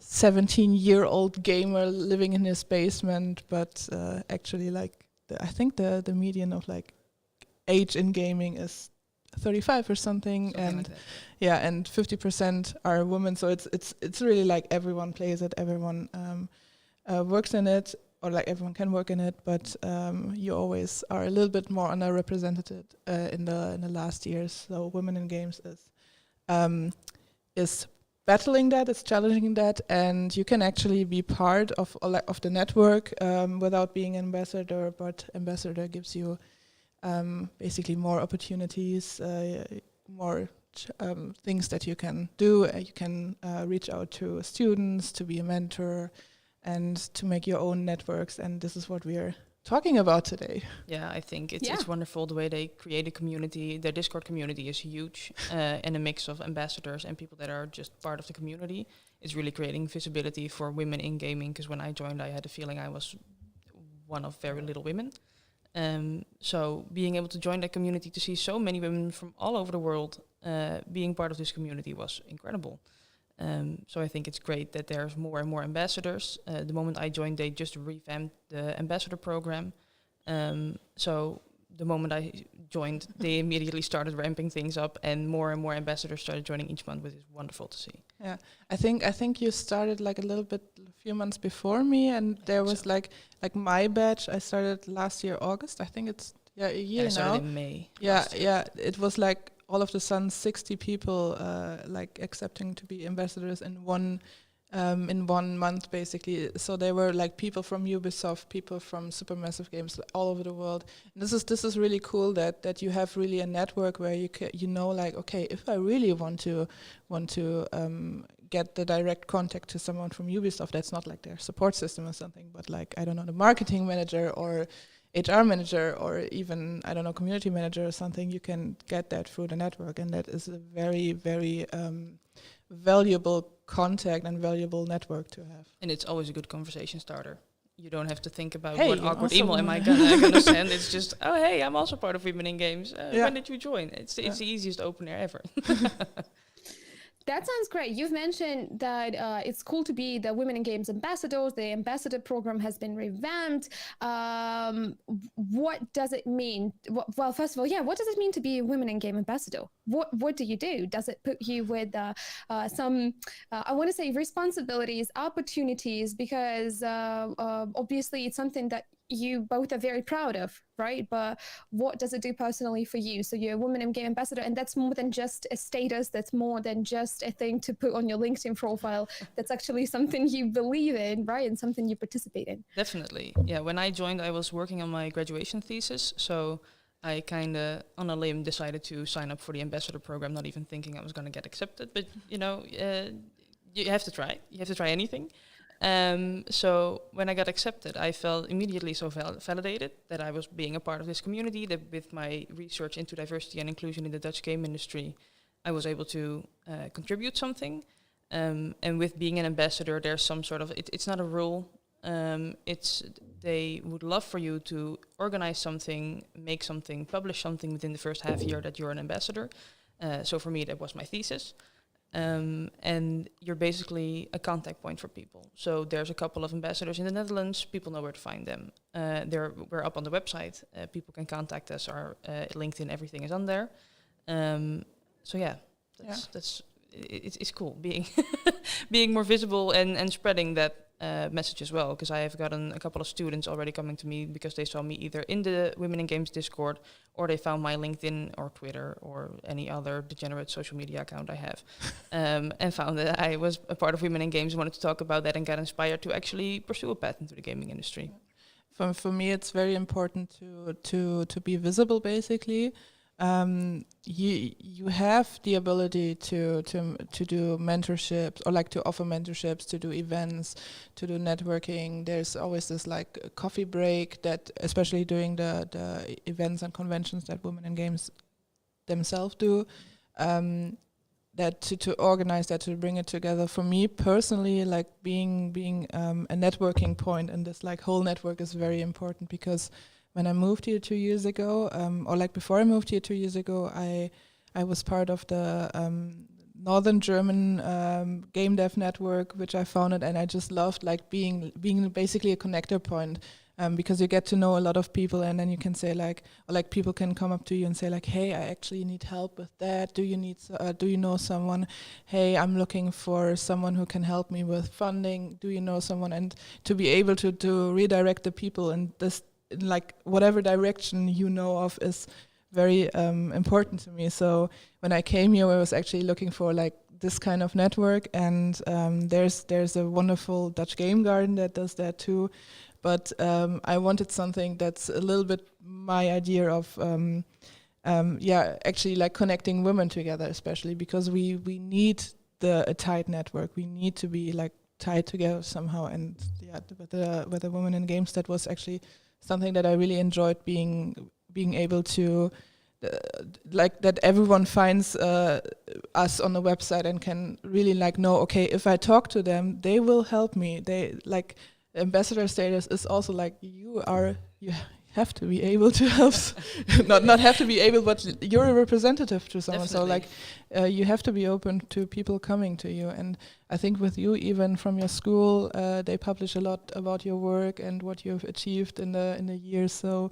17-year-old gamer living in his basement, but actually like I think the median of like age in gaming is 35 or something, and like that. yeah, and 50% are women. So it's really like everyone plays it, everyone works in it, or like everyone can work in it, but you always are a little bit more underrepresented in the last years. So women in games is battling that, it's challenging that, and you can actually be part of the network without being ambassador. But ambassador gives you basically more opportunities, more things that you can do. You can reach out to students, to be a mentor, and to make your own networks. And this is what we are talking about today. Yeah, I think it's wonderful the way they create a community. Their Discord community is huge, and a mix of ambassadors and people that are just part of the community. It's really creating visibility for women in gaming, because when I joined, I had a feeling I was one of very little women. So being able to join that community, to see so many women from all over the world being part of this community was incredible. So I think it's great that there's more and more ambassadors. The moment I joined, they just revamped the ambassador program. So the moment I joined, they immediately started ramping things up, and more ambassadors started joining each month, which is wonderful to see. Yeah, I think you started like a few months before me, and there was like my batch. I started last year August. I think it's a year now. I started in May. Yeah. It was like all of the sudden 60 people like accepting to be ambassadors in one month, basically. So they were like people from Ubisoft, people from Supermassive Games, all over the world. And this is really cool that you have really a network where you know, like, okay, if I really want to get the direct contact to someone from Ubisoft, that's not like their support system or something, but like, I don't know, the marketing manager or HR manager or even, I don't know, community manager or something, you can get that through the network. And that is a very, very valuable contact and valuable network to have. And it's always a good conversation starter. You don't have to think about hey, what awkward email am I gonna send. It's just, oh hey, I'm also part of Women in Games. When did you join? It's the easiest opener ever. That sounds great. You've mentioned that it's cool to be the Women in Games ambassadors. The ambassador program has been revamped. What does it mean? Well, first of all, what does it mean to be a Women in Game ambassador? What do you do? Does it put you with some, I want to say, responsibilities, opportunities? Because obviously it's something that you both are very proud of, right? But what does it do personally for you? So you're a Women in Game ambassador, and that's more than just a status. That's more than just a thing to put on your LinkedIn profile. That's actually something you believe in, right? And something you participate in. Definitely. Yeah, when I joined, I was working on my graduation thesis. So I kind of, on a limb, decided to sign up for the ambassador program, not even thinking I was going to get accepted. But, you have to try. You have to try anything. So when I got accepted, I felt immediately so validated that I was being a part of this community, that with my research into diversity and inclusion in the Dutch game industry, I was able to contribute something. And with being an ambassador, there's some sort of, it's not a rule. They would love for you to organize something, make something, publish something within the first half year that you're an ambassador. So for me, that was my thesis. And you're basically a contact point for people. So there's a couple of ambassadors in the Netherlands. People know where to find them. We're up on the website. People can contact us. Our LinkedIn, everything is on there. It's cool being being more visible and spreading that message as well. Because I have gotten a couple of students already coming to me because they saw me either in the Women in Games Discord, or they found my LinkedIn or Twitter or any other degenerate social media account I have, and found that I was a part of Women in Games, wanted to talk about that, and got inspired to actually pursue a path into the gaming industry. For me, it's very important to be visible, basically. You have the ability to do mentorships, or like to offer mentorships, to do events, to do networking. There's always this like coffee break that, especially during the events and conventions that Women in Games themselves do, that to organize that, to bring it together. For me personally, like being a networking point, and this like whole network is very important, because when I moved here 2 years ago, or like before I moved here 2 years ago, I was part of the Northern German game dev network, which I founded, and I just loved like being basically a connector point. Because you get to know a lot of people, and then you can say like, or like people can come up to you and say like, hey, I actually need help with that. Do you know someone? Hey, I'm looking for someone who can help me with funding. Do you know someone? And to be able to redirect the people in this, in like whatever direction you know of, is very important to me. So when I came here, I was actually looking for like this kind of network, and there's a wonderful Dutch game garden that does that too. But I wanted something that's a little bit my idea of, actually like connecting women together, especially because we need a tight network. We need to be like tied together somehow. And with the women in games, that was actually something that I really enjoyed, being able to like that everyone finds us on the website and can really like know, okay, if I talk to them, they will help me. They like. Ambassador status is also like you have to be able to help not have to be able, but you're a representative to someone. Definitely. So like you have to be open to people coming to you. And I think with you, even from your school, they publish a lot about your work and what you've achieved in the years. So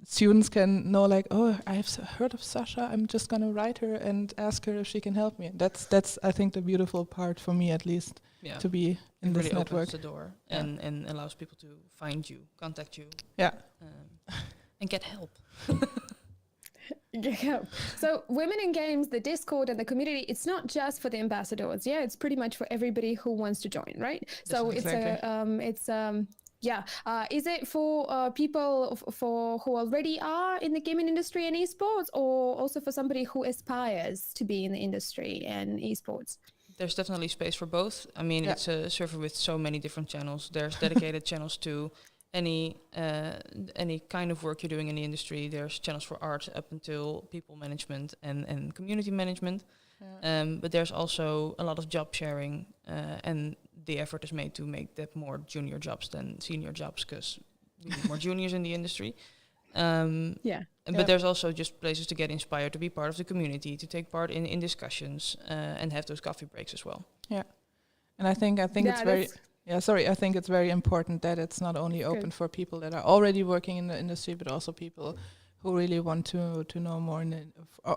students can know like, oh, I have heard of Sacha, I'm just gonna write her and ask her if she can help me. That's I think the beautiful part for me, at least, to be in this really network. Opens the door and allows people to find you, contact you, and get help. Yeah. So Women in Games, the Discord and the community, it's not just for the ambassadors. Yeah, it's pretty much for everybody who wants to join, right? So is it for people who already are in the gaming industry and esports, or also for somebody who aspires to be in the industry and esports? There's definitely space for both. I mean, it's a server with so many different channels. There's dedicated channels to any kind of work you're doing in the industry. There's channels for art up until people management and community management. But there's also a lot of job sharing, and the effort is made to make that more junior jobs than senior jobs, because we need more juniors in the industry. But there's also just places to get inspired, to be part of the community, to take part in discussions, and have those coffee breaks as well. Yeah. And I think it's very... I think it's very important that it's not only open for people that are already working in the industry, but also people who really want to know more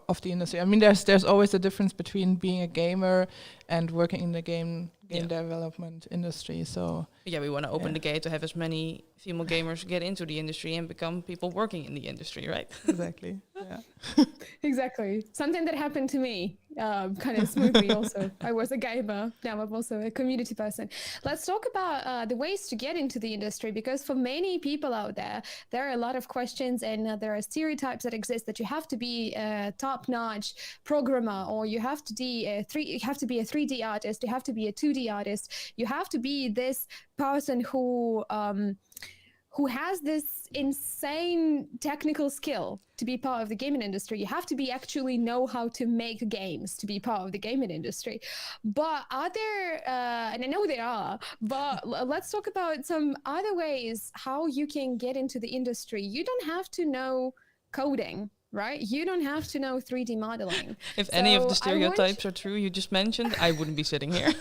of the industry. I mean, there's always a difference between being a gamer and working in the game development industry. So we want to open the gate to have as many female gamers get into the industry and become people working in the industry, right? Exactly. Exactly. Something that happened to me kind of smoothly also. I was a gamer, now I'm also a community person. Let's talk about the ways to get into the industry, because for many people out there, there are a lot of questions, and there are stereotypes that exist that you have to be a top-notch programmer, or you have to be a 3D artist, you have to be a 2D artist, you have to be this person who has this insane technical skill to be part of the gaming industry. You have to actually know how to make games to be part of the gaming industry. But are there, and I know there are, but let's talk about some other ways how you can get into the industry. You don't have to know coding, right? You don't have to know 3D modeling. If any of the stereotypes are true you just mentioned, I wouldn't be sitting here.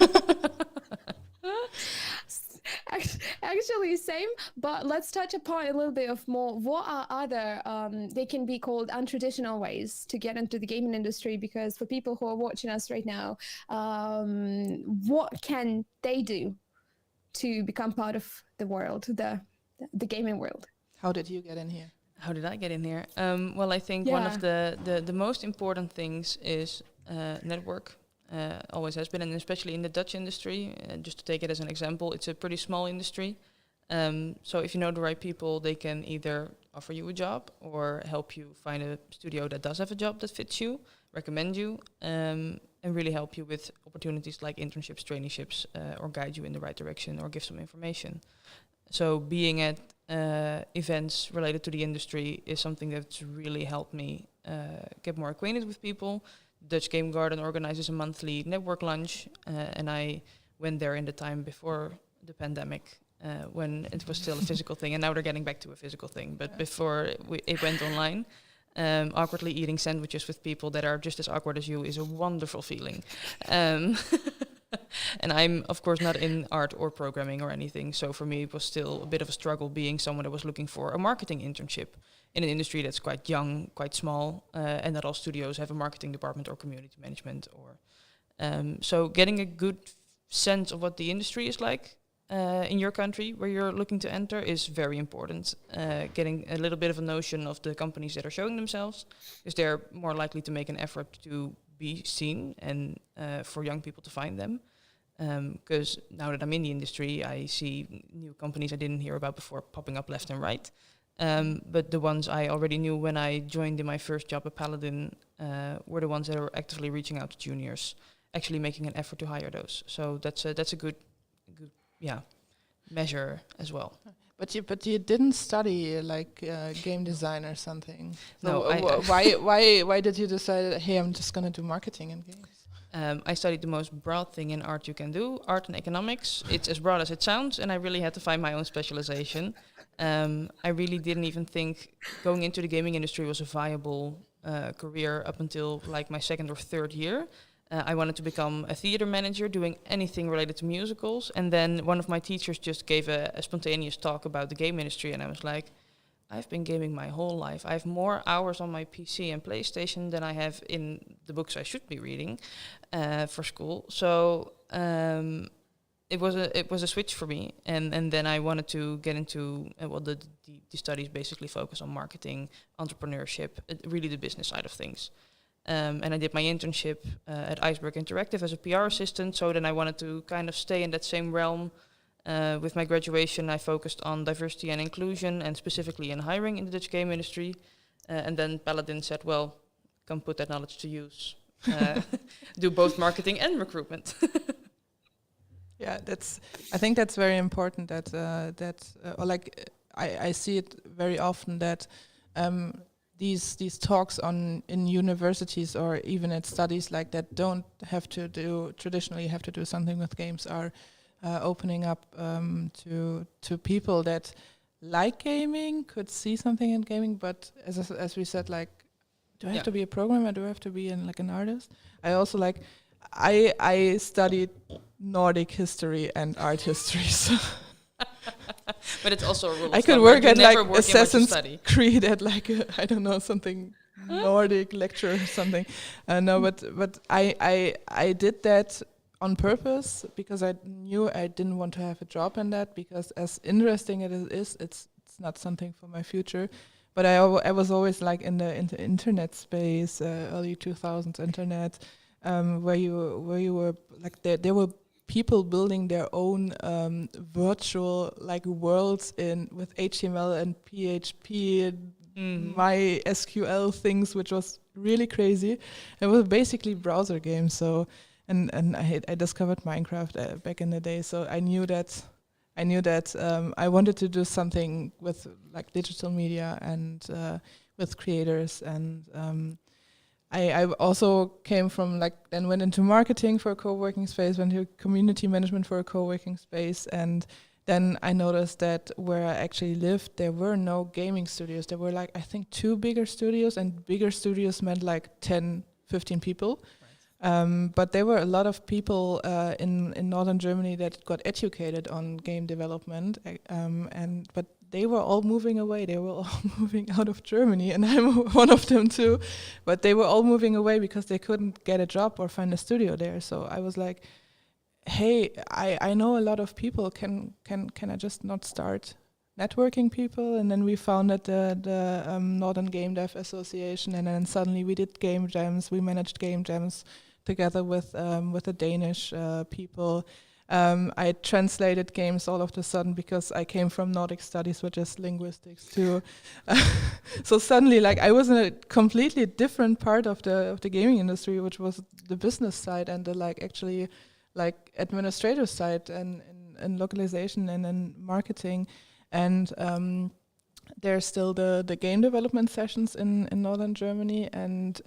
Actually, same, but let's touch upon a little bit of more. What are other, they can be called untraditional ways to get into the gaming industry? Because for people who are watching us right now, what can they do to become part of the world, the gaming world? How did you get in here? How did I get in here? Well, I think one of the most important things is network. Always has been, and especially in the Dutch industry, just to take it as an example, it's a pretty small industry. So if you know the right people, they can either offer you a job or help you find a studio that does have a job that fits you, recommend you, and really help you with opportunities like internships, traineeships, or guide you in the right direction or give some information. So being at events related to the industry is something that's really helped me get more acquainted with people. Dutch Game Garden organizes a monthly network lunch, and I went there in the time before the pandemic, when it was still a physical thing, and now they're getting back to a physical thing, but before it went online. Awkwardly eating sandwiches with people that are just as awkward as you is a wonderful feeling. Um, and I'm, of course, not in art or programming or anything. So for me, it was still a bit of a struggle being someone that was looking for a marketing internship in an industry that's quite young, quite small, and not all studios have a marketing department or community management. So getting a good sense of what the industry is like in your country where you're looking to enter is very important. Getting a little bit of a notion of the companies that are showing themselves, because they're more likely to make an effort to be seen and for young people to find them. Because now that I'm in the industry, I see new companies I didn't hear about before popping up left and right. But the ones I already knew when I joined in my first job at Paladin were the ones that were actively reaching out to juniors, actually making an effort to hire those. So that's a good measure as well. But you didn't study like game design or something. No, So why did you decide? Hey, I'm just gonna do marketing in games. I studied the most broad thing in art you can do, art and economics. It's as broad as it sounds, and I really had to find my own specialization. I really didn't even think going into the gaming industry was a viable career up until like my second or third year. I wanted to become a theater manager, doing anything related to musicals. And then one of my teachers just gave a spontaneous talk about the game industry. And I was like, I've been gaming my whole life. I have more hours on my PC and PlayStation than I have in the books I should be reading for school. So it was a switch for me. And then I wanted to get into, the studies basically focus on marketing, entrepreneurship, really the business side of things. And I did my internship at Iceberg Interactive as a PR assistant. So then I wanted to kind of stay in that same realm. With my graduation, I focused on diversity and inclusion, and specifically in hiring in the Dutch game industry. And then Paladin said, well, come put that knowledge to use. Do both marketing and recruitment. Yeah, I think that's very important. I see it very often that these talks in universities or even at studies like that don't traditionally have to do something with games are opening up to people that like gaming, could see something in gaming, but as we said, like, do I have to be a programmer? Do I have to be an artist? I also I studied Nordic history and art history, so but it's also a rule of I could thumb, work right? at You never like work in what you Assassin's study. Creed at I don't know, something Nordic lecture or something. No, but I did that on purpose because I knew I didn't want to have a job in that, because as interesting as it is, it's not something for my future. But I was always like in the internet space, early 2000s internet, where you were like there were people building their own virtual like worlds with HTML and PHP and MySQL things, which was really crazy. It was basically browser games. So and I discovered Minecraft back in the day. So I knew that I wanted to do something with like digital media and with creators, and I also came from then went into marketing for a co-working space, went to community management for a co-working space, and then I noticed that where I actually lived, there were no gaming studios. There were I think 2 bigger studios, and bigger studios meant 10, 15 people. Right. But there were a lot of people in northern Germany that got educated on game development, but they were all moving away. They were all moving out of Germany, and I'm one of them too. But they were all moving away because they couldn't get a job or find a studio there. So I was like, hey, I know a lot of people. Can I just not start networking people? And then we founded the Northern Game Dev Association, and then suddenly we did game jams. We managed game jams together with the Danish people. I translated games all of a sudden because I came from Nordic studies, which is linguistics too. So suddenly, I was in a completely different part of the gaming industry, which was the business side and the actually administrative side and localization and then marketing. And there's still the game development sessions in northern Germany, and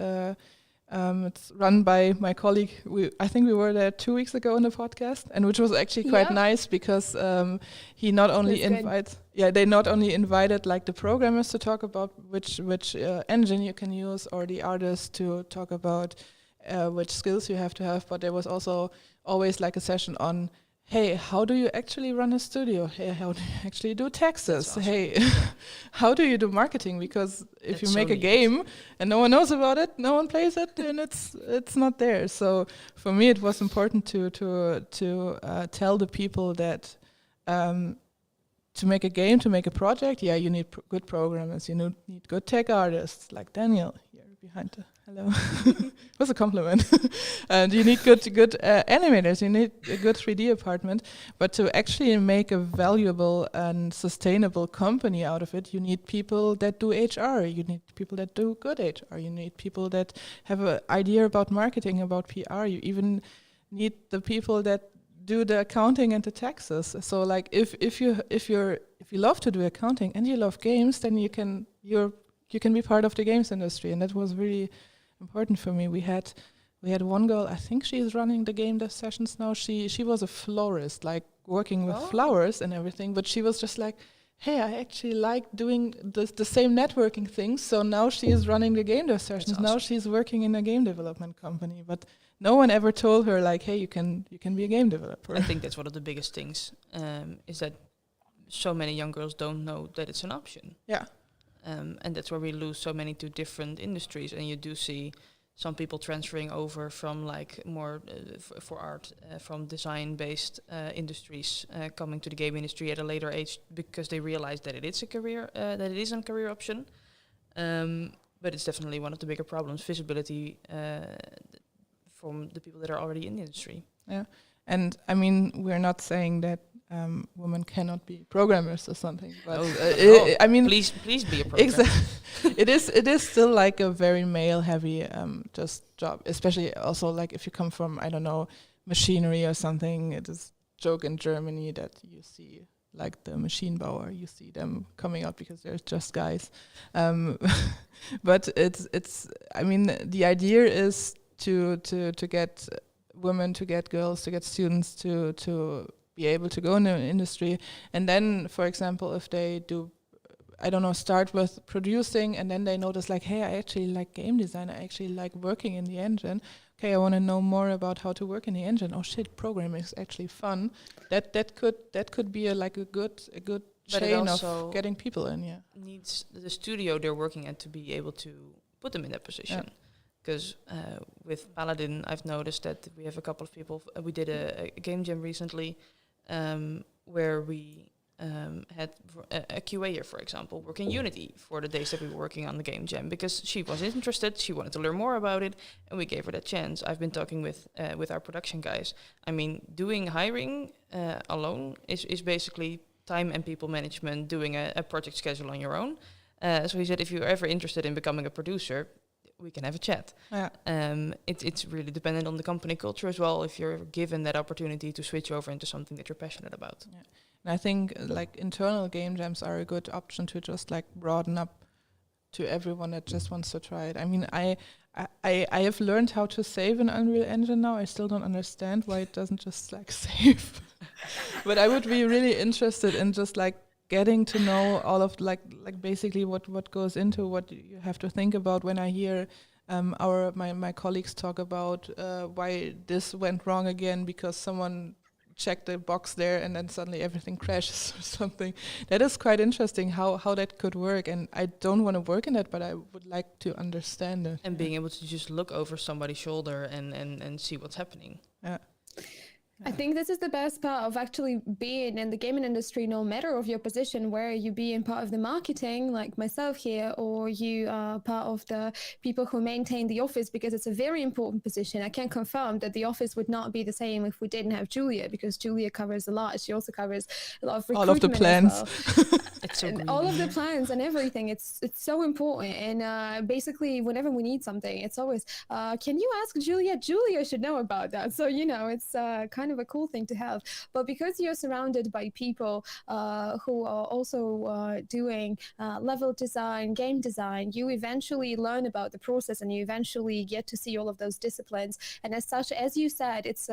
It's run by my colleague. I think we were there 2 weeks ago in the podcast, and which was actually quite nice because he not only they not only invited like the programmers to talk about which engine you can use, or the artists to talk about which skills you have to have, but there was also always like a session on, hey, how do you actually run a studio? Hey, how do you actually do taxes? Awesome. Hey, how do you do marketing? Because if you make a game and no one knows about it, no one plays it, then it's not there. So for me, it was important to tell the people that to make a game, to make a project, you need good programmers, you need good tech artists like Daniel here behind the. Hello. It was a compliment. And you need good animators, you need a good 3D apartment, but to actually make a valuable and sustainable company out of it, you need people that do HR, you need people that do good HR, you need people that have an idea about marketing, about PR, you even need the people that do the accounting and the taxes. So like if you love to do accounting and you love games, then you can be part of the games industry, and that was really important for me. We had one girl, I think she's running the game dev sessions now. She was a florist, like working with flowers and everything, but she was just like, hey, I actually like doing the same networking things. So now she is running the game dev sessions. Awesome. Now she's working in a game development company, but no one ever told her like, hey, you can be a game developer. I think that's one of the biggest things, is that so many young girls don't know that it's an option. Yeah. And that's where we lose so many to different industries, and you do see some people transferring over from like more for art, from design-based industries coming to the game industry at a later age because they realize that it is a career, that it is a career option. But it's definitely one of the bigger problems: visibility from the people that are already in the industry. Yeah, and I mean, we're not saying that women cannot be programmers or something, but I mean, please be a programmer. It is still like a very male heavy just job, especially also like if you come from, I don't know, machinery or something. It is joke in Germany that you see like the Maschinenbauer, you see them coming out because they're just guys. But it's I mean, the idea is to get women, to get girls, to get students to be able to go in the industry. And then, for example, if they do, I don't know, start with producing, and then they notice like, hey, I actually like game design, I actually like working in the engine. Okay, I want to know more about how to work in the engine. Oh shit, programming is actually fun. That could be a good chain of getting people in. Yeah, needs the studio they're working at to be able to put them in that position. Because with Paladin, I've noticed that we have a couple of people. We did a game jam recently where we had a QAer, for example, work in Unity for the days that we were working on the game jam, because she was interested, she wanted to learn more about it, and we gave her that chance. I've been talking with our production guys. I mean, doing hiring alone is basically time and people management, doing a project schedule on your own. So he said, if you're ever interested in becoming a producer, we can have a chat. Yeah. It's really dependent on the company culture as well, if you're given that opportunity to switch over into something that you're passionate about. Yeah. And I think like internal game jams are a good option to just like broaden up to everyone that just wants to try it. I mean, I have learned how to save in Unreal Engine now. I still don't understand why it doesn't just like save. But I would be really interested in just like getting to know all of like basically what goes into what you have to think about. When I hear my colleagues talk about why this went wrong again because someone checked the box there and then suddenly everything crashes or something. That is quite interesting how that could work, and I don't want to work in that, but I would like to understand it. And being able to just look over somebody's shoulder and see what's happening. Yeah. I think this is the best part of actually being in the gaming industry, no matter of your position, where you be in part of the marketing, like myself here, or you are part of the people who maintain the office, because it's a very important position. I can confirm that the office would not be the same if we didn't have Julia, because Julia covers a lot. She also covers a lot of recruitment. All of the plans. Well. It's so all of the plans and everything. It's so important. And basically, whenever we need something, it's always, can you ask Julia? Julia should know about that. So, it's kind kind of a cool thing to have. But because you're surrounded by people who are also doing level design, game design, you eventually learn about the process and you eventually get to see all of those disciplines. And as such, as you said, it's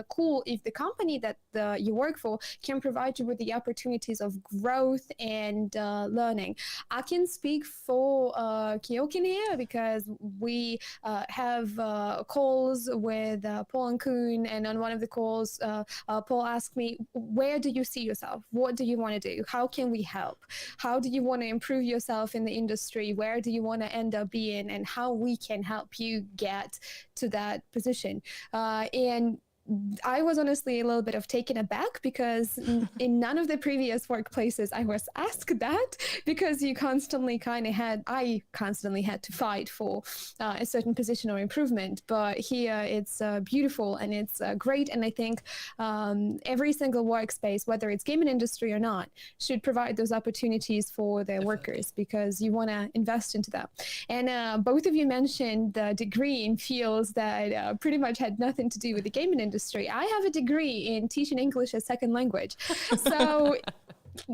cool if the company that you work for can provide you with the opportunities of growth and learning. I can speak for KeokeN here because we have calls with Paul and Koen, and on one of the calls, Paul asked me, where do you see yourself? What do you want to do? How can we help? How do you want to improve yourself in the industry? Where do you want to end up being, and how we can help you get to that position? And I was honestly a little bit of taken aback because in none of the previous workplaces I was asked that, because I constantly had to fight for a certain position or improvement. But here it's beautiful and it's great. And I think every single workspace, whether it's gaming industry or not, should provide those opportunities for their workers, because you want to invest into that. And both of you mentioned the degree in fields that pretty much had nothing to do with the gaming industry. I have a degree in teaching English as second language. So,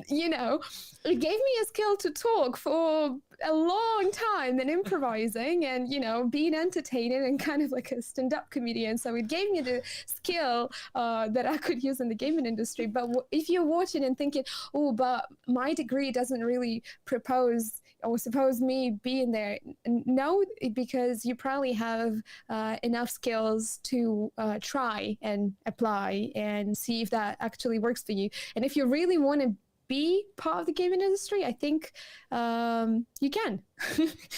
it gave me a skill to talk for a long time and improvising and, being entertaining and kind of like a stand-up comedian. So it gave me the skill that I could use in the gaming industry. But if you're watching and thinking, oh, but my degree doesn't really propose or suppose me being there. No, because you probably have enough skills to try and apply and see if that actually works for you. And if you really want to be part of the gaming industry, I think you can.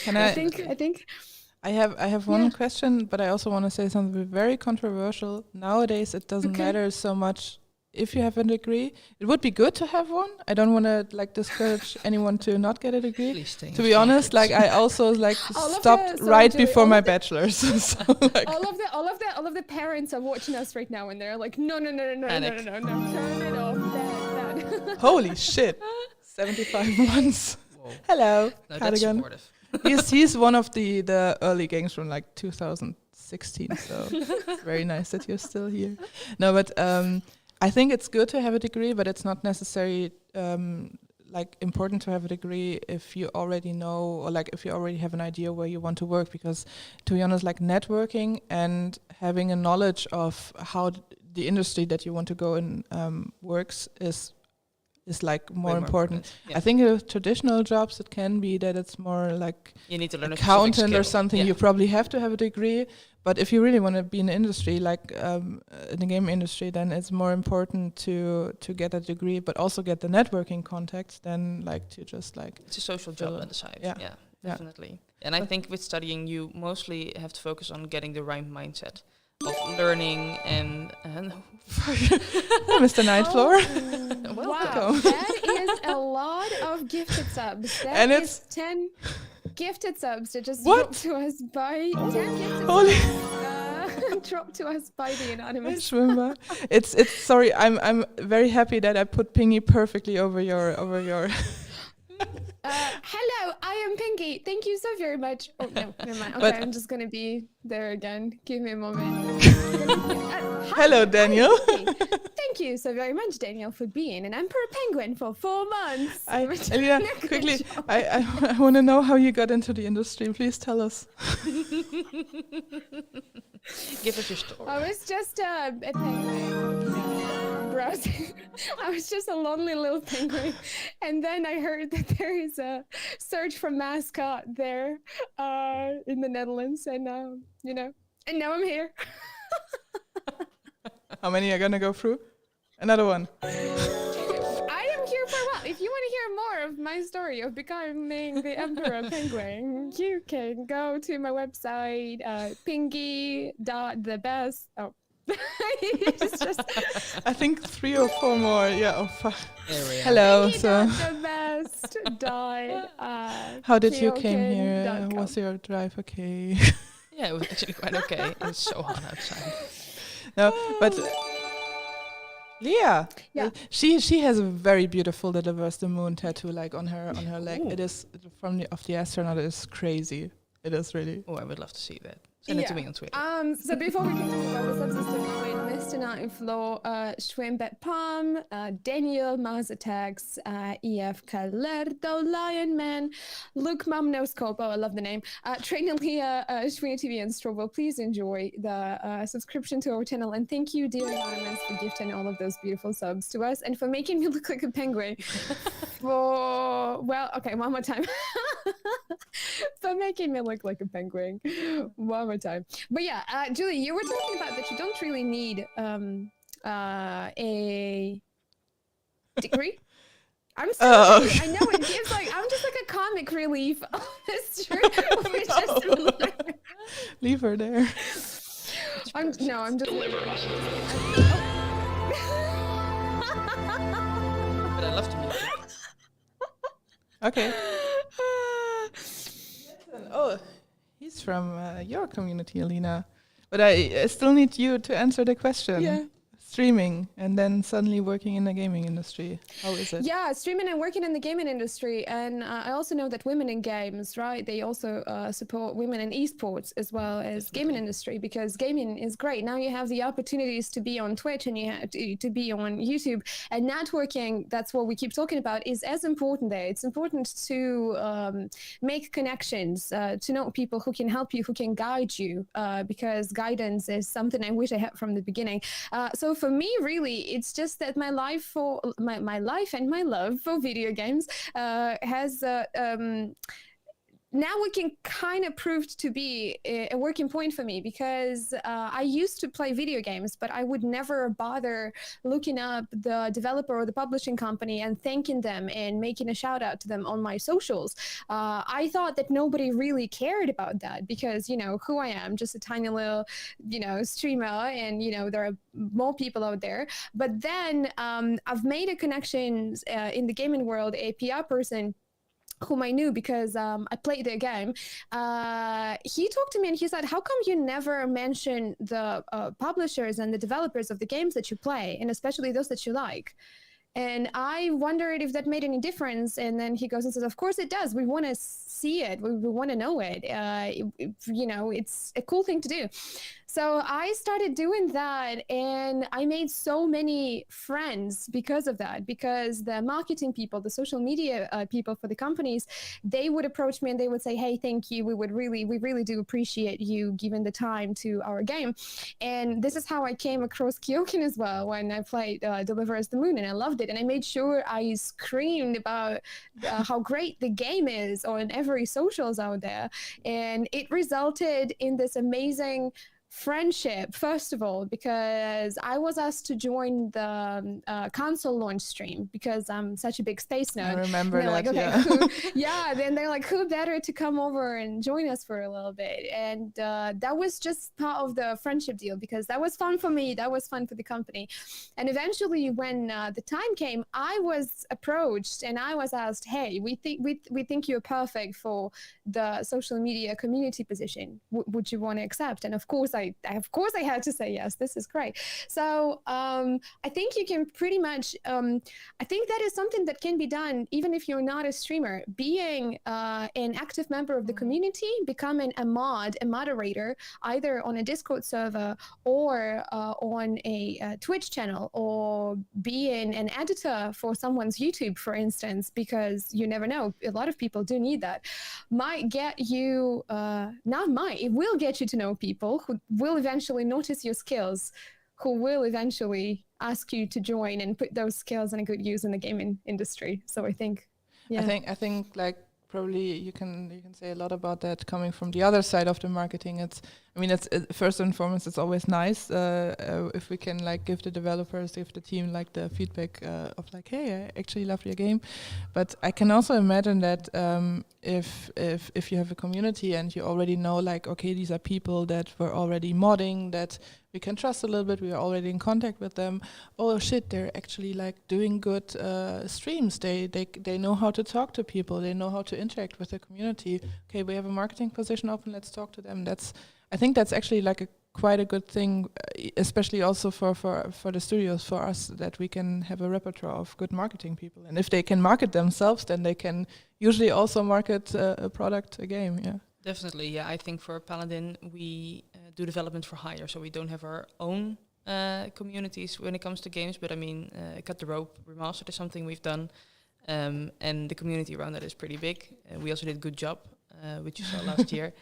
I think. I have one question, but I also want to say something very controversial. Nowadays, it doesn't matter so much if you have a degree. It would be good to have one. I don't want to discourage anyone to not get a degree. To be honest, I also stopped right before my bachelor's. So, all of the parents are watching us right now, and they're like, no, turn it off, Dad. Holy shit, 75 months. Whoa. Hello, no, that's supportive. he's one of the early gangs from 2016. So it's very nice that you're still here. No, but I think it's good to have a degree, but it's not necessarily important to have a degree if you already know, or if you already have an idea where you want to work. Because to be honest, networking and having a knowledge of how the industry that you want to go in works is more important. Yeah. I think with traditional jobs it can be that it's more you need to learn accountant or something. Yeah. You probably have to have a degree. But if you really want to be in the industry, in the game industry, then it's more important to get a degree, but also get the networking contacts than to just It's a social job on the side. Yeah, definitely. And I think with studying, you mostly have to focus on getting the right mindset of learning and Mr. Nightfloor. Wow, that is a lot of gifted subs. That and is 10 gifted subs that just dropped to us by 10 gifted subs. Dropped to us by the anonymous. It's sorry, I'm very happy that I put Pingy perfectly over your hello, I am Pinky. Thank you so very much. Oh no, never mind. Okay, I'm just gonna be there again. Give me a moment. Hello, Daniel. Thank you so very much, Daniel, for being an emperor penguin for 4 months. Alina, quickly, I want to know how you got into the industry. Please tell us. Give us your story. I was just a penguin. Browsing. I was just a lonely little penguin, and then I heard that there is a search for mascot there in the Netherlands, and and now I'm here. How many are gonna go through? Another one. I am here for a while. If you want to hear more of my story of becoming the Emperor Penguin, you can go to my website, pingy.thebest. Oh. just I think 3 or 4 more. Yeah. Oh, fuck. Hello. So how did you came here? Was your drive okay? Yeah, it was actually quite okay. It was so hot outside. No, but Leah, she has a very beautiful The Diverse the Moon tattoo on her leg. It is of the astronaut. It is crazy. It is really. Oh, I would love to see that. Send it to me on Twitter. So before we continue about the subsystem, Mr. Night Floor, Schwimbet Palm, Daniel, Mars Attacks, EF Calerdo, Lion Man, Luke Mum No Scope, oh I love the name, Trainer Leah, Shwina TV and Strobel. Please enjoy the subscription to our channel, and thank you dear Anonymous for gifting all of those beautiful subs to us and for making me look like a penguin. One more time. For making me look like a penguin. One more time. But yeah, Julie, you were talking about that you don't really need a degree. I'm sorry. Okay. I know it gives I'm just like a comic relief on this trip. Leave her there. I'm just deliver us. But I love to meet you. Okay. Oh, he's from your community, Alina. But I still need you to answer the question. Yeah. Streaming and then suddenly working in the gaming industry. How is it? Yeah, streaming and working in the gaming industry. And I also know that women in games, right? They also support women in esports as well as gaming industry, because gaming is great. Now you have the opportunities to be on Twitch and you have to be on YouTube. And networking, that's what we keep talking about, is as important there. It's important to make connections, to know people who can help you, who can guide you, because guidance is something I wish I had from the beginning. So for me, really, it's just that my life and my love for video games has now it can kind of proved to be a working point for me, because I used to play video games, but I would never bother looking up the developer or the publishing company and thanking them and making a shout out to them on my socials. I thought that nobody really cared about that, because, you know, who I am, just a tiny little, you know, streamer, and, you know, there are more people out there. But then I've made a connection in the gaming world, a PR person whom I knew because I played the game. He talked to me and he said, how come you never mention the publishers and the developers of the games that you play, and especially those that you like? And I wondered if that made any difference. And then he goes and says, of course it does. We want to see it. We want to know it. You know, it's a cool thing to do. So I started doing that, and I made so many friends because of that, because the marketing people, the social media people for the companies, they would approach me and they would say, hey, thank you. We really do appreciate you giving the time to our game. And this is how I came across KeokeN as well, when I played Deliver Us the Moon, and I loved it. And I made sure I screamed about how great the game is on every socials out there. And it resulted in this amazing friendship, first of all, because I was asked to join the console launch stream because I'm such a big space nerd. I remember that, like, okay, yeah. Then they're like, who better to come over and join us for a little bit? And that was just part of the friendship deal, because that was fun for me, that was fun for the company. And eventually, when the time came, I was approached and I was asked, hey, we think you're perfect for the social media community position. Would you want to accept? And of course I had to say yes. This is great. So I think you can pretty much, I think that is something that can be done even if you're not a streamer. Being an active member of the community, becoming a moderator, either on a Discord server or on a Twitch channel, or being an editor for someone's YouTube, for instance, because you never know. A lot of people do need that. Might get you, it will get you to know people who will eventually notice your skills, who will eventually ask you to join and put those skills in a good use in the gaming industry. So I think, yeah. I think like probably you can say a lot about that coming from the other side of the marketing. It's first and foremost, it's always nice if we can like give the developers, give the team like the feedback of like, hey, I actually love your game. But I can also imagine that if you have a community and you already know like, okay, these are people that were already modding, that we can trust a little bit, we are already in contact with them. Oh shit, they're actually like doing good streams. They know how to talk to people. They know how to interact with the community. Okay, we have a marketing position open. Let's talk to them. I think that's actually like quite a good thing, especially also for the studios, for us, that we can have a repertoire of good marketing people. And if they can market themselves, then they can usually also market a product, a game. Yeah. Definitely, yeah. I think for Paladin, we do development for hire, so we don't have our own communities when it comes to games, but I mean, Cut the Rope Remastered is something we've done, and the community around that is pretty big. We also did Good Job, which you saw last year,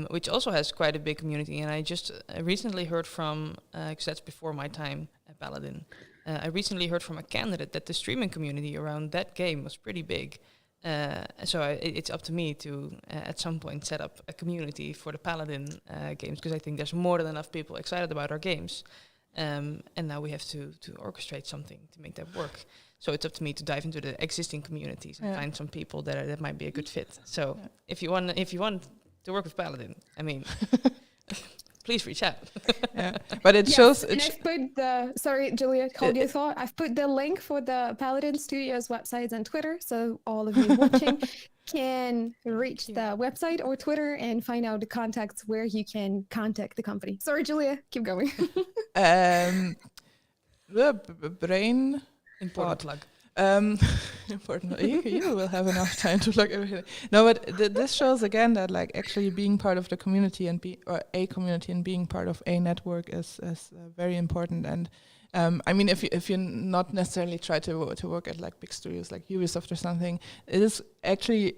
which also has quite a big community. And I just recently heard from, because that's before my time at Paladin, I recently heard from a candidate that the streaming community around that game was pretty big. So it's up to me to, at some point, set up a community for the Paladin games, because I think there's more than enough people excited about our games. And now we have to orchestrate something to make that work. So it's up to me to dive into the existing communities and find some people that might be a good fit. So if you want to work with Paladin, I mean, please reach out. But it shows. And I've put sorry, Julia, hold your thought. I've put the link for the Paladin Studios websites and Twitter, so all of you watching can reach the website or Twitter and find out the contacts where you can contact the company. Sorry, Julia, keep going. The brain. Important plug. Important. You will have enough time to plug everything. No, but this shows again that like actually being part of the community and a community and being part of a network is very important. And I mean, if you not necessarily try to work at like big studios like Ubisoft or something, it is actually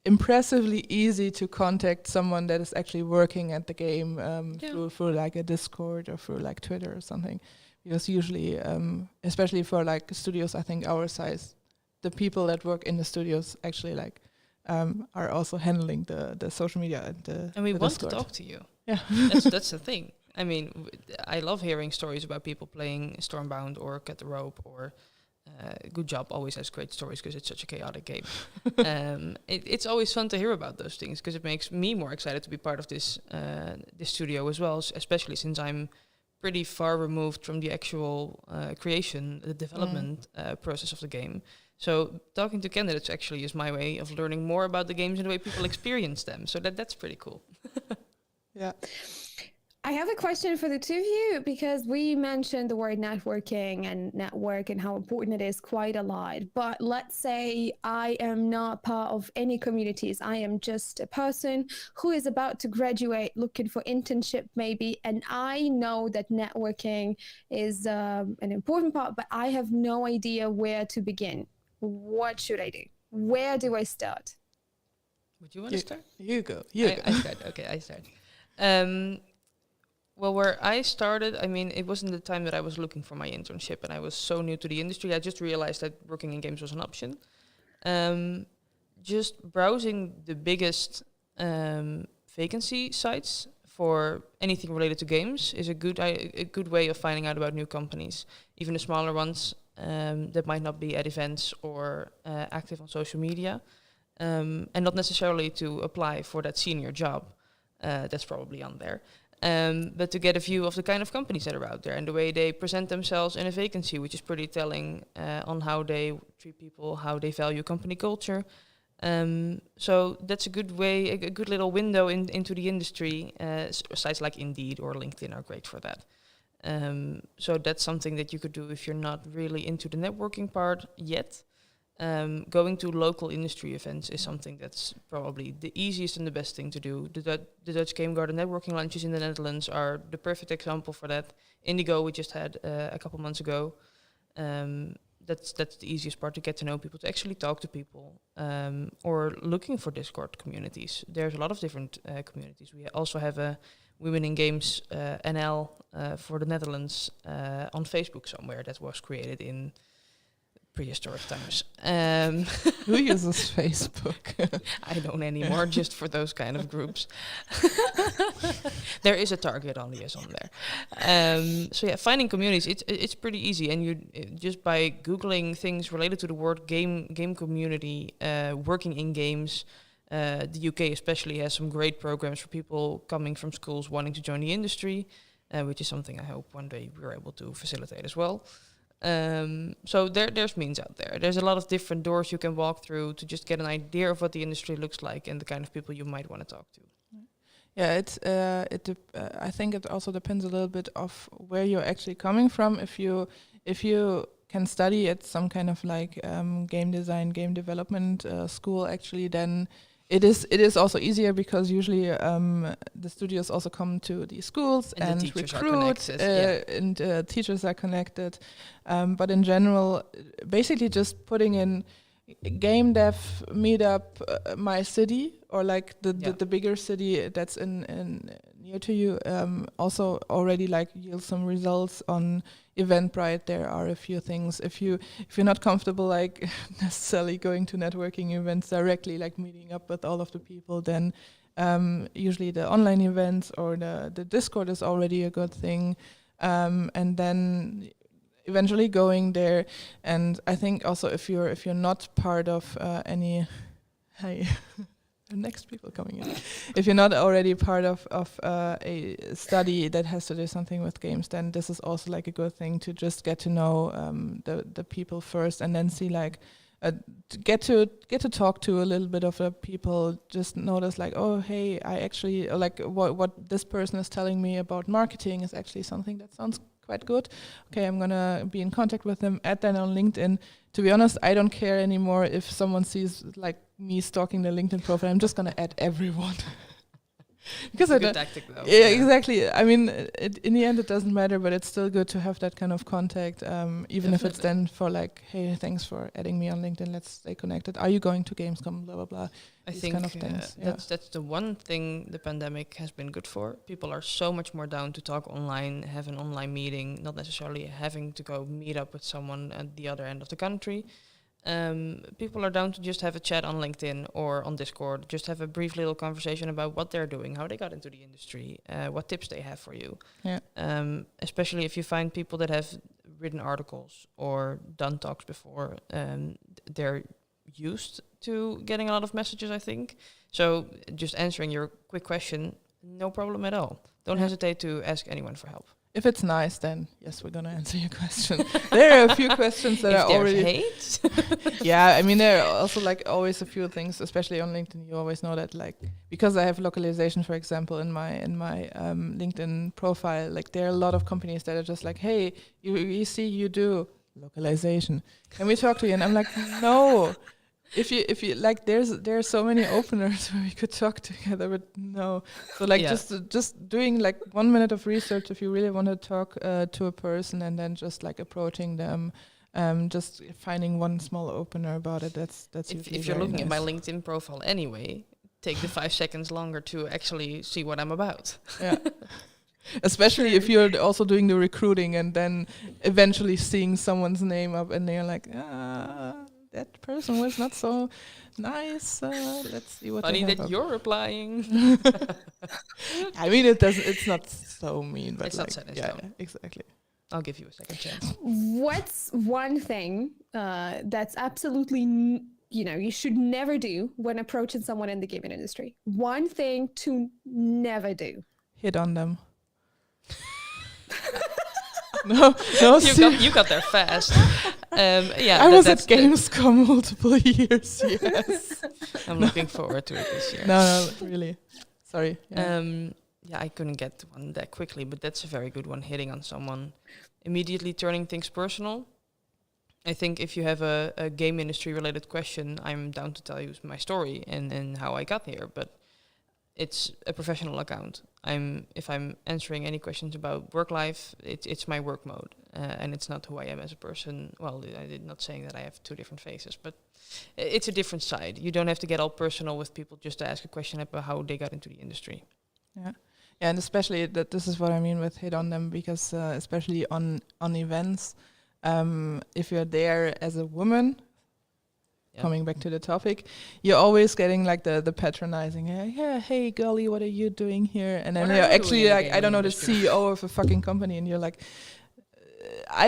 impressively easy to contact someone that is actually working at the game through like a Discord or through like Twitter or something. Because usually, especially for like studios, I think our size, the people that work in the studios actually like are also handling the social media and we the want Discord. to talk to you. Yeah, that's the thing. I mean, I love hearing stories about people playing Stormbound or Cut the Rope or Good Job. Always has great stories because it's such a chaotic game. It's always fun to hear about those things because it makes me more excited to be part of this studio as well, especially since I'm pretty far removed from the actual creation, the development process of the game. So talking to candidates actually is my way of learning more about the games and the way people experience them. So that's pretty cool. Yeah. I have a question for the two of you because we mentioned the word networking and network and how important it is quite a lot. But let's say I am not part of any communities. I am just a person who is about to graduate, looking for internship maybe. And I know that networking is an important part, but I have no idea where to begin. What should I do? Where do I start? Would you want to start? You go. I start. Okay, I start. Well, where I started, I mean, it wasn't the time that I was looking for my internship and I was so new to the industry. I just realized that working in games was an option. Just browsing the biggest vacancy sites for anything related to games is a good way of finding out about new companies, even the smaller ones that might not be at events or active on social media, and not necessarily to apply for that senior job. That's probably on there. But to get a view of the kind of companies that are out there and the way they present themselves in a vacancy, which is pretty telling on how they treat people, how they value company culture. So that's a good way, a good little window into the industry. Sites like Indeed or LinkedIn are great for that. So that's something that you could do if you're not really into the networking part yet. Going to local industry events is something that's probably the easiest and the best thing to do. The Dutch Game Garden networking lunches in the Netherlands are the perfect example for that. Indigo we just had a couple months ago. That's the easiest part, to get to know people, to actually talk to people, or looking for Discord communities. There's a lot of different communities. We also have a Women in Games NL for the Netherlands on Facebook somewhere that was created in prehistoric times. Who uses Facebook? I don't anymore, just for those kind of groups. There is a target audience on there. So yeah, finding communities, it's pretty easy, and you just by Googling things related to the word game community, working in games. The UK especially has some great programs for people coming from schools wanting to join the industry, which is something I hope one day we're able to facilitate as well. So there's means out there. There's a lot of different doors you can walk through to just get an idea of what the industry looks like and the kind of people you might want to talk to. Yeah, I think it also depends a little bit of where you're actually coming from. If you can study at some kind of like game design, game development school, actually, then It is also easier because usually the studios also come to the schools and the teachers recruit, and teachers are connected. But in general, basically just putting in game dev meetup my city, or like the bigger city that's in near to you, also already like yields some results. On Eventbrite there are a few things. If you're not comfortable like necessarily going to networking events directly, like meeting up with all of the people, then usually the online events or the Discord is already a good thing, and then eventually going there. And I think also if you're not part of any the next people coming in, if you're not already part of a study that has to do something with games, then this is also like a good thing to just get to know the people first, and then see like to get to talk to a little bit of the people. Just notice like, oh hey, I actually like what this person is telling me about marketing is actually something that sounds quite good. Okay, I'm gonna be in contact with them. Add that on LinkedIn. To be honest, I don't care anymore if someone sees like me stalking the LinkedIn profile. I'm just gonna add everyone. Because it's a good tactic though. Yeah, exactly. I mean, in the end, it doesn't matter, but it's still good to have that kind of contact, even Definitely. if it's then for like, hey, thanks for adding me on LinkedIn. Let's stay connected. Are you going to Gamescom? Blah blah blah. I These think kind of things. that's the one thing the pandemic has been good for. People are so much more down to talk online, have an online meeting, not necessarily having to go meet up with someone at the other end of the country. People are down to just have a chat on LinkedIn or on Discord, just have a brief little conversation about what they're doing, how they got into the industry, what tips they have for you. Yeah. Especially if you find people that have written articles or done talks before, they're used to getting a lot of messages, I think. So just answering your quick question, no problem at all. Don't hesitate to ask anyone for help. If it's nice, then yes, we're gonna answer your question. There are a few questions that are already hate. Yeah, I mean there are also like always a few things, especially on LinkedIn. You always know that, like, because I have localization, for example, in my LinkedIn profile. Like there are a lot of companies that are just like, hey, you see, you do localization. Can we talk to you? And I'm like, no. If you like, there are so many openers where we could talk together, but no. So like just doing like 1 minute of research if you really want to talk to a person, and then just like approaching them, just finding one small opener about it. That's if you're looking at my LinkedIn profile anyway, take the 5 seconds longer to actually see what I'm about. Yeah. Especially if you're also doing the recruiting and then eventually seeing someone's name up and they're like, that person was not so nice. Let's see what. Funny that you're replying. I mean, it's not so mean, but it's like, not set in yeah, stone. exactly. I'll give you a second chance. What's one thing that's absolutely you should never do when approaching someone in the gaming industry? One thing to never do. Hit on them. No, you got there fast. I was at Gamescom multiple years. Yes, I'm looking forward to it this year. No, really. Sorry. Yeah. I couldn't get one that quickly, but that's a very good one. Hitting on someone, immediately turning things personal. I think if you have a game industry related question, I'm down to tell you my story and how I got here. But it's a professional account. If I'm answering any questions about work life, it's my work mode, and it's not who I am as a person. Well, I'm not saying that I have 2 different faces, but it's a different side. You don't have to get all personal with people just to ask a question about how they got into the industry. Yeah, and especially that this is what I mean with hit on them, because especially on events, if you're there as a woman. Coming back to the topic, you're always getting like the patronizing, hey girlie, what are you doing here? And then you're actually like, I don't know, the CEO of a fucking company, and you're like, I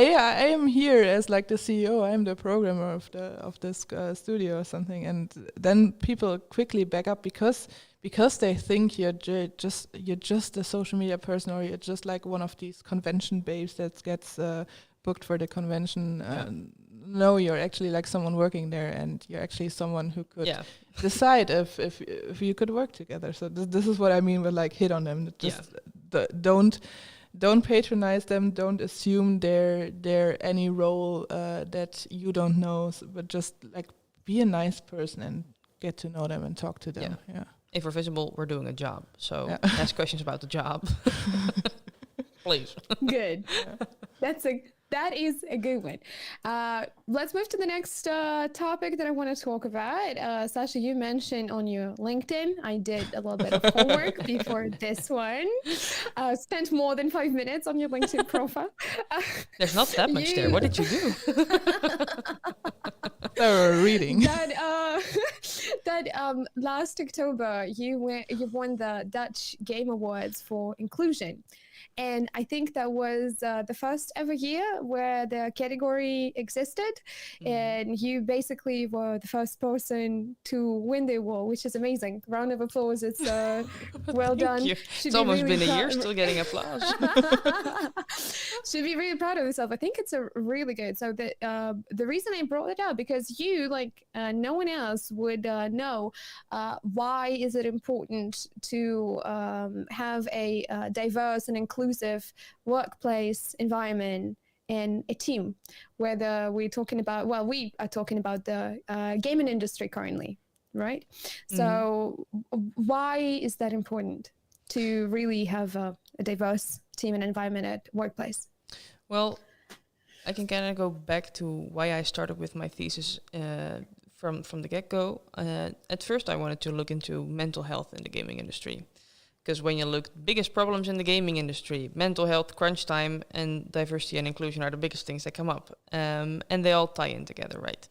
am here as like the CEO, I'm the programmer of this studio or something. And then people quickly back up because they think you're just a social media person, or you're just like one of these convention babes that gets booked for the convention. No, you're actually like someone working there, and you're actually someone who could decide if you could work together. So this is what I mean with like hit on them. Just don't patronize them. Don't assume they're any role that you don't know. But just like be a nice person and get to know them and talk to them. Yeah. If we're visible, we're doing a job. So ask questions about the job. Please. Good. That is a good one. Let's move to the next topic that I want to talk about. Sacha, you mentioned on your LinkedIn, I did a little bit of homework before this one. Spent more than 5 minutes on your LinkedIn profile. There's not that much there. What did you do? They were reading. Last October, you won the Dutch Game Awards for inclusion. And I think that was the first ever year where the category existed. And you basically were the first person to win the award, which is amazing. Round of applause. It's well done. It's almost really been a year still getting applause. Should be really proud of yourself. I think it's a really good. So the reason I brought it up, because you, like no one else would know, why is it important to have a diverse and inclusive workplace environment and a team, whether we are talking about the gaming industry currently, right? So why is that important to really have a diverse team and environment at workplace? Well, I can kind of go back to why I started with my thesis from the get-go. At first I wanted to look into mental health in the gaming industry. Because when you look, biggest problems in the gaming industry, mental health, crunch time, and diversity and inclusion are the biggest things that come up. And they all tie in together, right?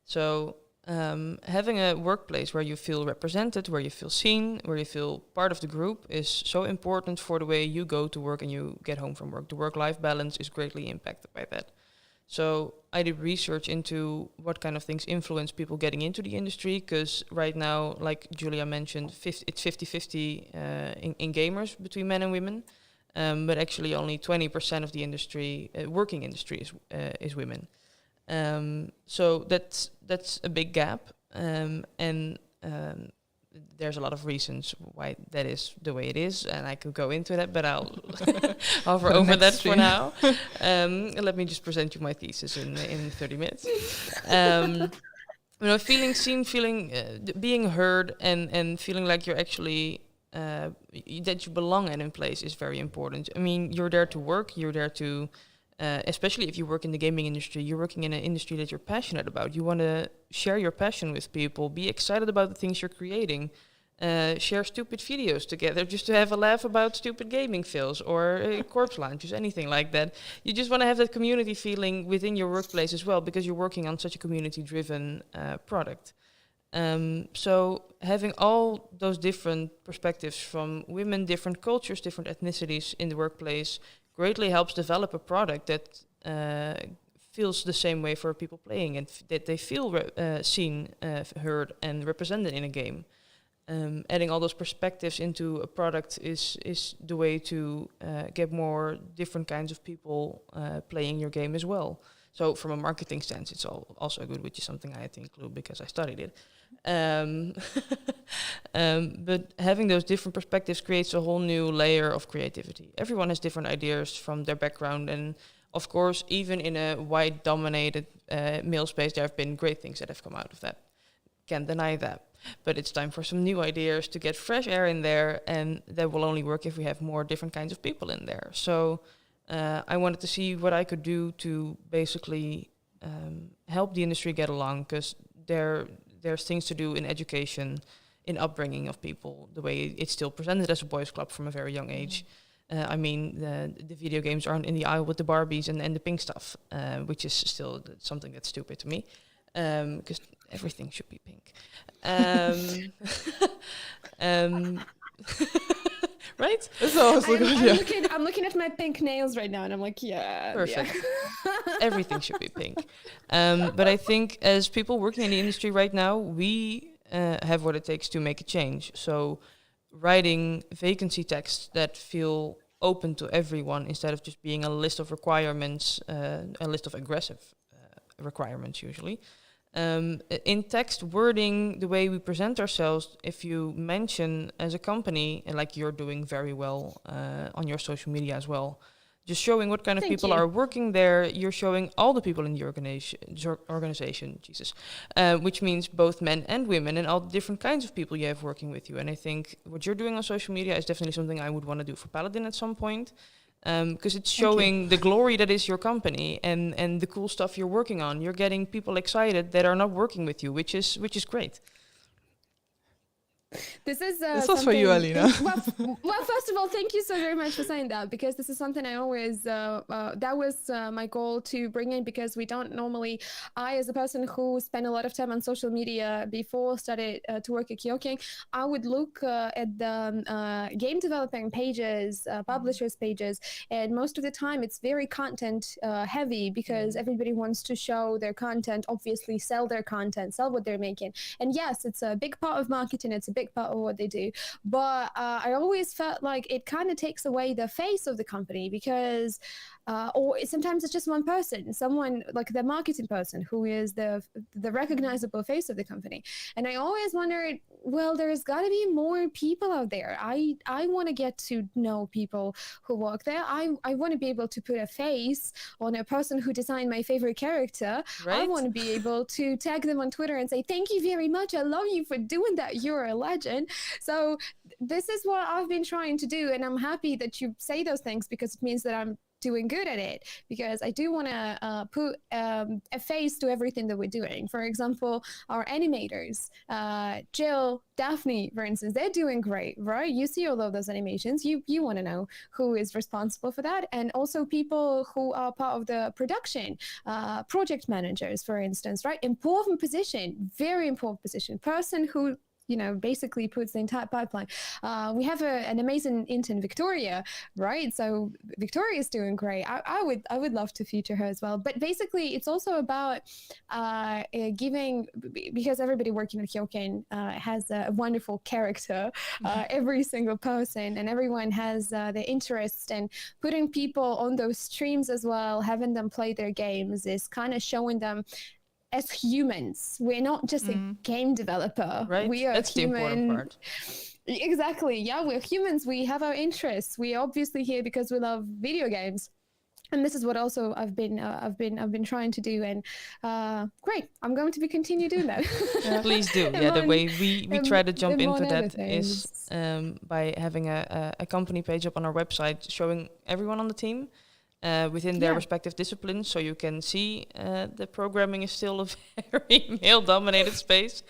So having a workplace where you feel represented, where you feel seen, where you feel part of the group is so important for the way you go to work and you get home from work. The work-life balance is greatly impacted by that. So I did research into what kind of things influence people getting into the industry, because right now, like Julia mentioned, it's 50-50 in gamers between men and women, but actually only 20% of the industry, working industry, is women. So that's a big gap, and there's a lot of reasons why that is the way it is, and I could go into that, but I'll hover over that for now. Let me just present you my thesis in 30 minutes. Feeling seen, being heard, and feeling like you're actually that you belong in a place is very important. I mean, you're there to work, you're there to especially if you work in the gaming industry, you're working in an industry that you're passionate about. You want to share your passion with people, be excited about the things you're creating, share stupid videos together just to have a laugh about stupid gaming fails or corpse launches, anything like that. You just want to have that community feeling within your workplace as well, because you're working on such a community-driven product. So having all those different perspectives from women, different cultures, different ethnicities in the workplace greatly helps develop a product that feels the same way for people playing, and that they feel seen, heard, and represented in a game. Adding all those perspectives into a product is the way to get more different kinds of people playing your game as well. So from a marketing stance, it's also good, which is something I had to include because I studied it. But having those different perspectives creates a whole new layer of creativity. Everyone has different ideas from their background, and of course, even in a white-dominated male space, there have been great things that have come out of that. Can't deny that. But it's time for some new ideas to get fresh air in there, and that will only work if we have more different kinds of people in there. So I wanted to see what I could do to basically help the industry get along, because there's things to do in education, in upbringing of people, the way it's still presented as a boys' club from a very young age. I mean, the video games aren't in the aisle with the Barbies and the pink stuff, which is still something that's stupid to me, because everything should be pink. Right? I'm looking at my pink nails right now, and I'm like, yeah. Perfect. Yeah. Everything should be pink. But I think as people working in the industry right now, we have what it takes to make a change. So writing vacancy texts that feel open to everyone instead of just being a list of requirements, a list of aggressive requirements usually. In text wording, the way we present ourselves, if you mention as a company, and like you're doing very well on your social media as well, just showing what kind of Thank people you. are working there. You're showing all the people in the organization, Jesus, which means both men and women and all the different kinds of people you have working with you. And I think what you're doing on social media is definitely something I would want to do for Paladin at some point, because it's showing the glory that is your company and the cool stuff you're working on. You're getting people excited that are not working with you, which is great. This is This was for you, Alina. Well, first of all, thank you so very much for saying that, because this is something I always, that was my goal to bring in, because we don't normally, I as a person who spent a lot of time on social media before started to work at KeokeN, I would look at the game developing pages, publishers pages, and most of the time it's very content heavy, because everybody wants to show their content, obviously sell their content, sell what they're making. And yes, it's a big part of marketing, it's a big part of what they do, but I always felt like it kind of takes away the face of the company, because or sometimes it's just one person, someone like the marketing person who is the recognizable face of the company. And I always wondered, well, there's got to be more people out there. I want to get to know people who work there. I want to be able to put a face on a person who designed my favorite character. Right? I want to be able to tag them on Twitter and say, thank you very much, I love you for doing that, you're a legend. So this is what I've been trying to do, and I'm happy that you say those things, because it means that I'm doing good at it, because I do want to put a face to everything that we're doing. For example, our animators, Jill, Daphne, for instance, they're doing great, right? You see all of those animations, you want to know who is responsible for that. And also people who are part of the production, project managers, for instance, right? Important position, very important position, person who basically puts the entire pipeline. We have an amazing intern, Victoria, right? So Victoria is doing great. I would love to feature her as well. But basically, it's also about giving, because everybody working at KeokeN has a wonderful character, every single person, and everyone has their interests, and putting people on those streams as well, having them play their games, is kind of showing them as humans. We're not just a game developer, Right? We are That's human. the important part. Exactly, yeah, we're humans, we have our interests, we're obviously here because we love video games. And this is what also I've been trying to do, and great, I'm going to be continue doing that. Please do. Yeah, the way we try to jump into that is by having a company page up on our website showing everyone on the team within their respective disciplines, so you can see the programming is still a very male-dominated space,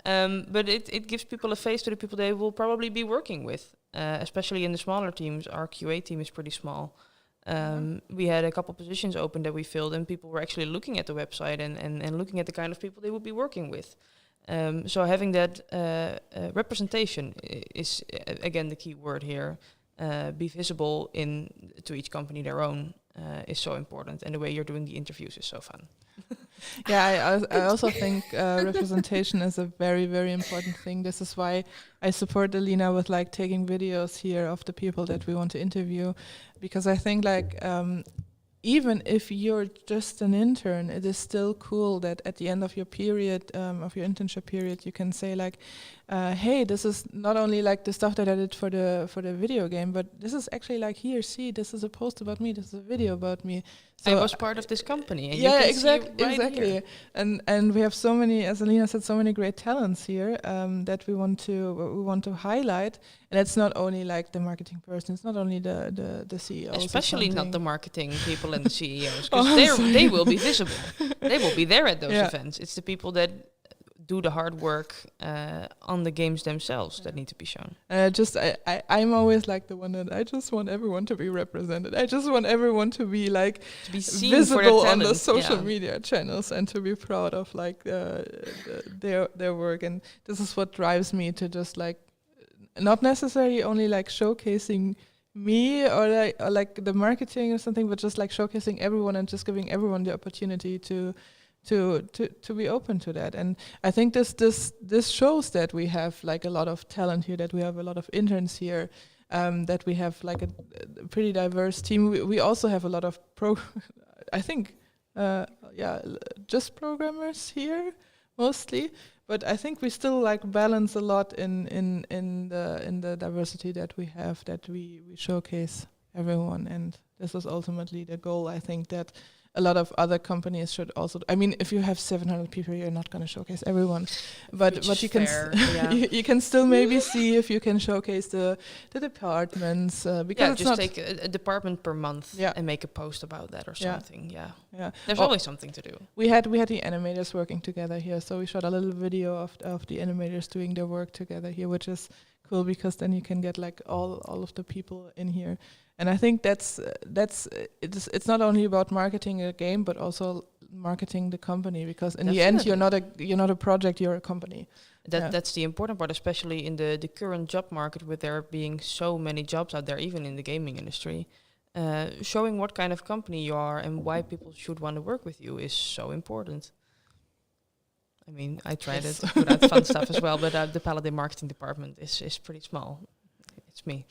but it gives people a face to the people they will probably be working with, especially in the smaller teams. Our QA team is pretty small. We had a couple positions open that we filled, and people were actually looking at the website and looking at the kind of people they would be working with. So having that representation is, again, the key word here. Be visible to each company their own is so important, and the way you're doing the interviews is so fun. Yeah, I also think representation is a very, very important thing. This is why I support Alina with taking videos here of the people that we want to interview, because I think even if you're just an intern, it is still cool that at the end of your period, of your internship period, you can say hey, this is not only the stuff that I did for the video game, but this is actually here, see, this is a post about me, this is a video about me. So I was part of this company. And yeah, you can see exactly. Here. And we have so many, as Alina said, so many great talents here that we want to highlight. And it's not only the marketing person, it's not only the CEOs. Especially not the marketing people and the CEOs, because they will be visible. They will be there at those events. It's the people that do the hard work on the games themselves that need to be shown. I'm always the one that I just want everyone to be represented. I just want everyone to be to be seen visible for their on the talent. social media channels, and to be proud of their work. And this is what drives me to just not necessarily only showcasing me or the marketing or something, but just showcasing everyone and just giving everyone the opportunity to be open to that. And I think this shows that we have a lot of talent here, that we have a lot of interns here, that we have a pretty diverse team. We also have a lot of just programmers here mostly, but I think we still balance a lot in the diversity that we have, that we showcase everyone, and this is ultimately the goal. I think that a lot of other companies should also. I mean, if you have 700 people, you're not going to showcase everyone, but you can you can still maybe see if you can showcase the departments because it's just not take a department per month and make a post about that or something. Yeah. There's always something to do. We had the animators working together here, so we shot a little video of the animators doing their work together here, which is cool because then you can get like all of the people in here. And I think it's not only about marketing a game, but also marketing the company, because in the end you're not a project, you're a company. That's the important part, especially in the current job market, with there being so many jobs out there, even in the gaming industry. Showing what kind of company you are and why people should want to work with you is so important. I mean, I tried it without fun stuff as well, but the Paladin marketing department is pretty small. It's me.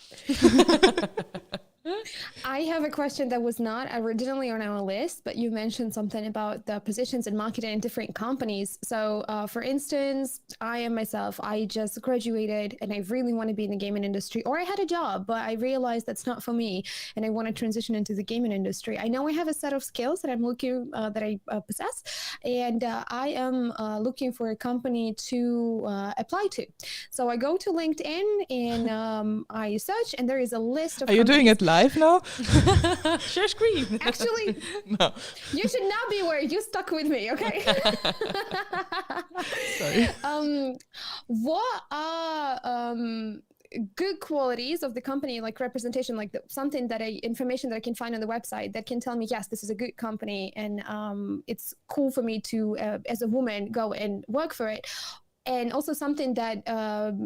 I have a question that was not originally on our list, but you mentioned something about the positions in marketing in different companies. So, for instance, I just graduated and I really want to be in the gaming industry, or I had a job, but I realized that's not for me and I want to transition into the gaming industry. I know I have a set of skills that I'm looking, that I possess, and I am looking for a company to apply to. So I go to LinkedIn and I search, and there is a list of Are you doing it live now? Share screen. Actually, no. You should not be worried. You stuck with me, okay? Sorry. What are good qualities of the company, like representation, like information that I can find on the website that can tell me, yes, this is a good company and it's cool for me to, as a woman, go and work for it. And also something that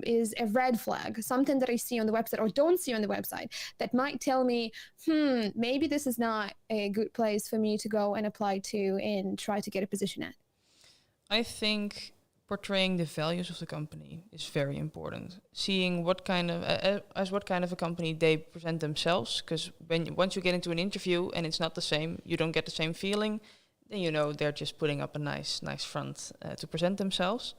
is a red flag, something that I see on the website or don't see on the website that might tell me, maybe this is not a good place for me to go and apply to and try to get a position at. I think portraying the values of the company is very important. Seeing what kind of a company they present themselves, because once you get into an interview and it's not the same, you don't get the same feeling, then you know they're just putting up a nice front to present themselves.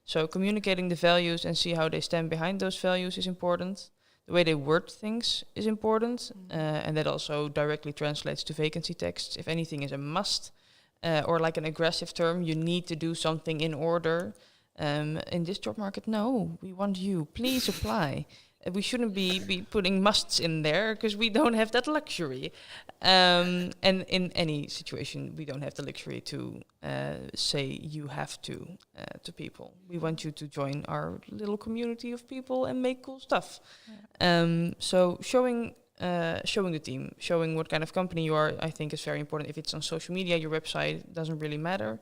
So communicating the values and see how they stand behind those values is important. The way they word things is important, and that also directly translates to vacancy texts. If anything is a must, or like an aggressive term, you need to do something in order. In this job market, no, we want you, please apply. We shouldn't be putting musts in there because we don't have that luxury. And in any situation, we don't have the luxury to say you have to people. We want you to join our little community of people and make cool stuff. Yeah. So showing the team, showing what kind of company you are, I think is very important. If it's on social media, your website doesn't really matter.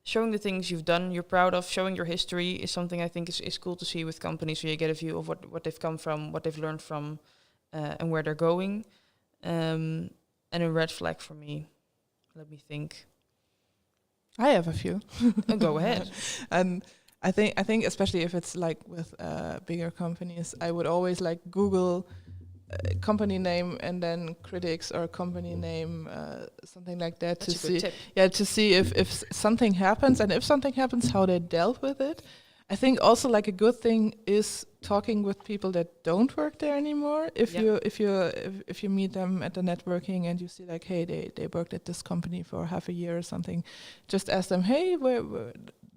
Showing the things you've done, you're proud of, showing your history is something I think is cool to see with companies, so you get a view of what they've come from, what they've learned from, and where they're going. And a red flag for me, let me think. I have a few. Go ahead. And I think especially if it's like with bigger companies, I would always like Google company name and then critics or company name, something like that. That's to see if something happens, and if something happens, how they dealt with it. I think also like a good thing is talking with people that don't work there anymore. If you meet them at the networking and you see like, hey, they worked at this company for half a year or something, just ask them, hey,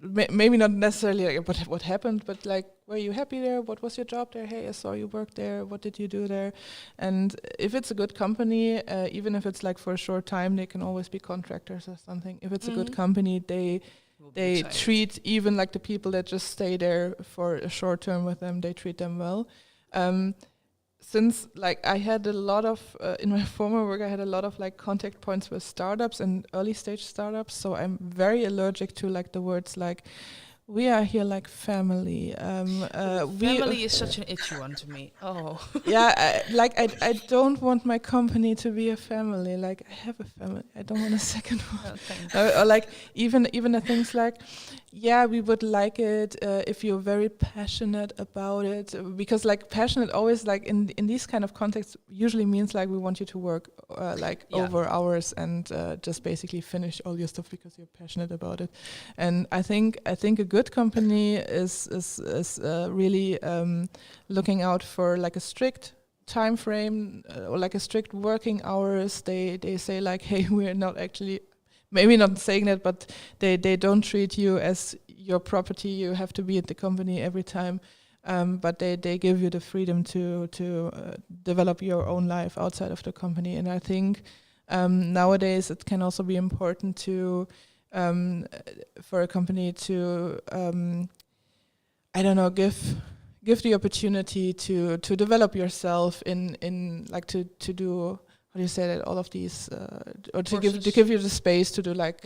maybe not necessarily like what happened, but like, were you happy there? What was your job there? Hey, I saw you work there. What did you do there? And if it's a good company, even if it's like for a short time, they can always be contractors or something. If it's a good company, they treat even like the people that just stay there for a short term with them, they treat them well. Since like I had a lot of, in my former work, I had a lot of like contact points with startups and early stage startups. So I'm very allergic to like the words like, we are here like family. Family is such an itchy one to me. Oh. Yeah, I don't want my company to be a family. Like I have a family. I don't want a second one. Or like even the things like, yeah, we would like it if you're very passionate about it, because like passionate always like in these kind of contexts usually means like we want you to work over hours and just basically finish all your stuff because you're passionate about it. And I think a good company is really looking out for like a strict time frame or like a strict working hours. They say like, hey, we're not actually, maybe not saying that, but they don't treat you as your property. You have to be at the company every time. But they give you the freedom to develop your own life outside of the company. And I think nowadays it can also be important to for a company to I don't know, give the opportunity to develop yourself in like to do, how do you say that, all of these or to give you the space to do like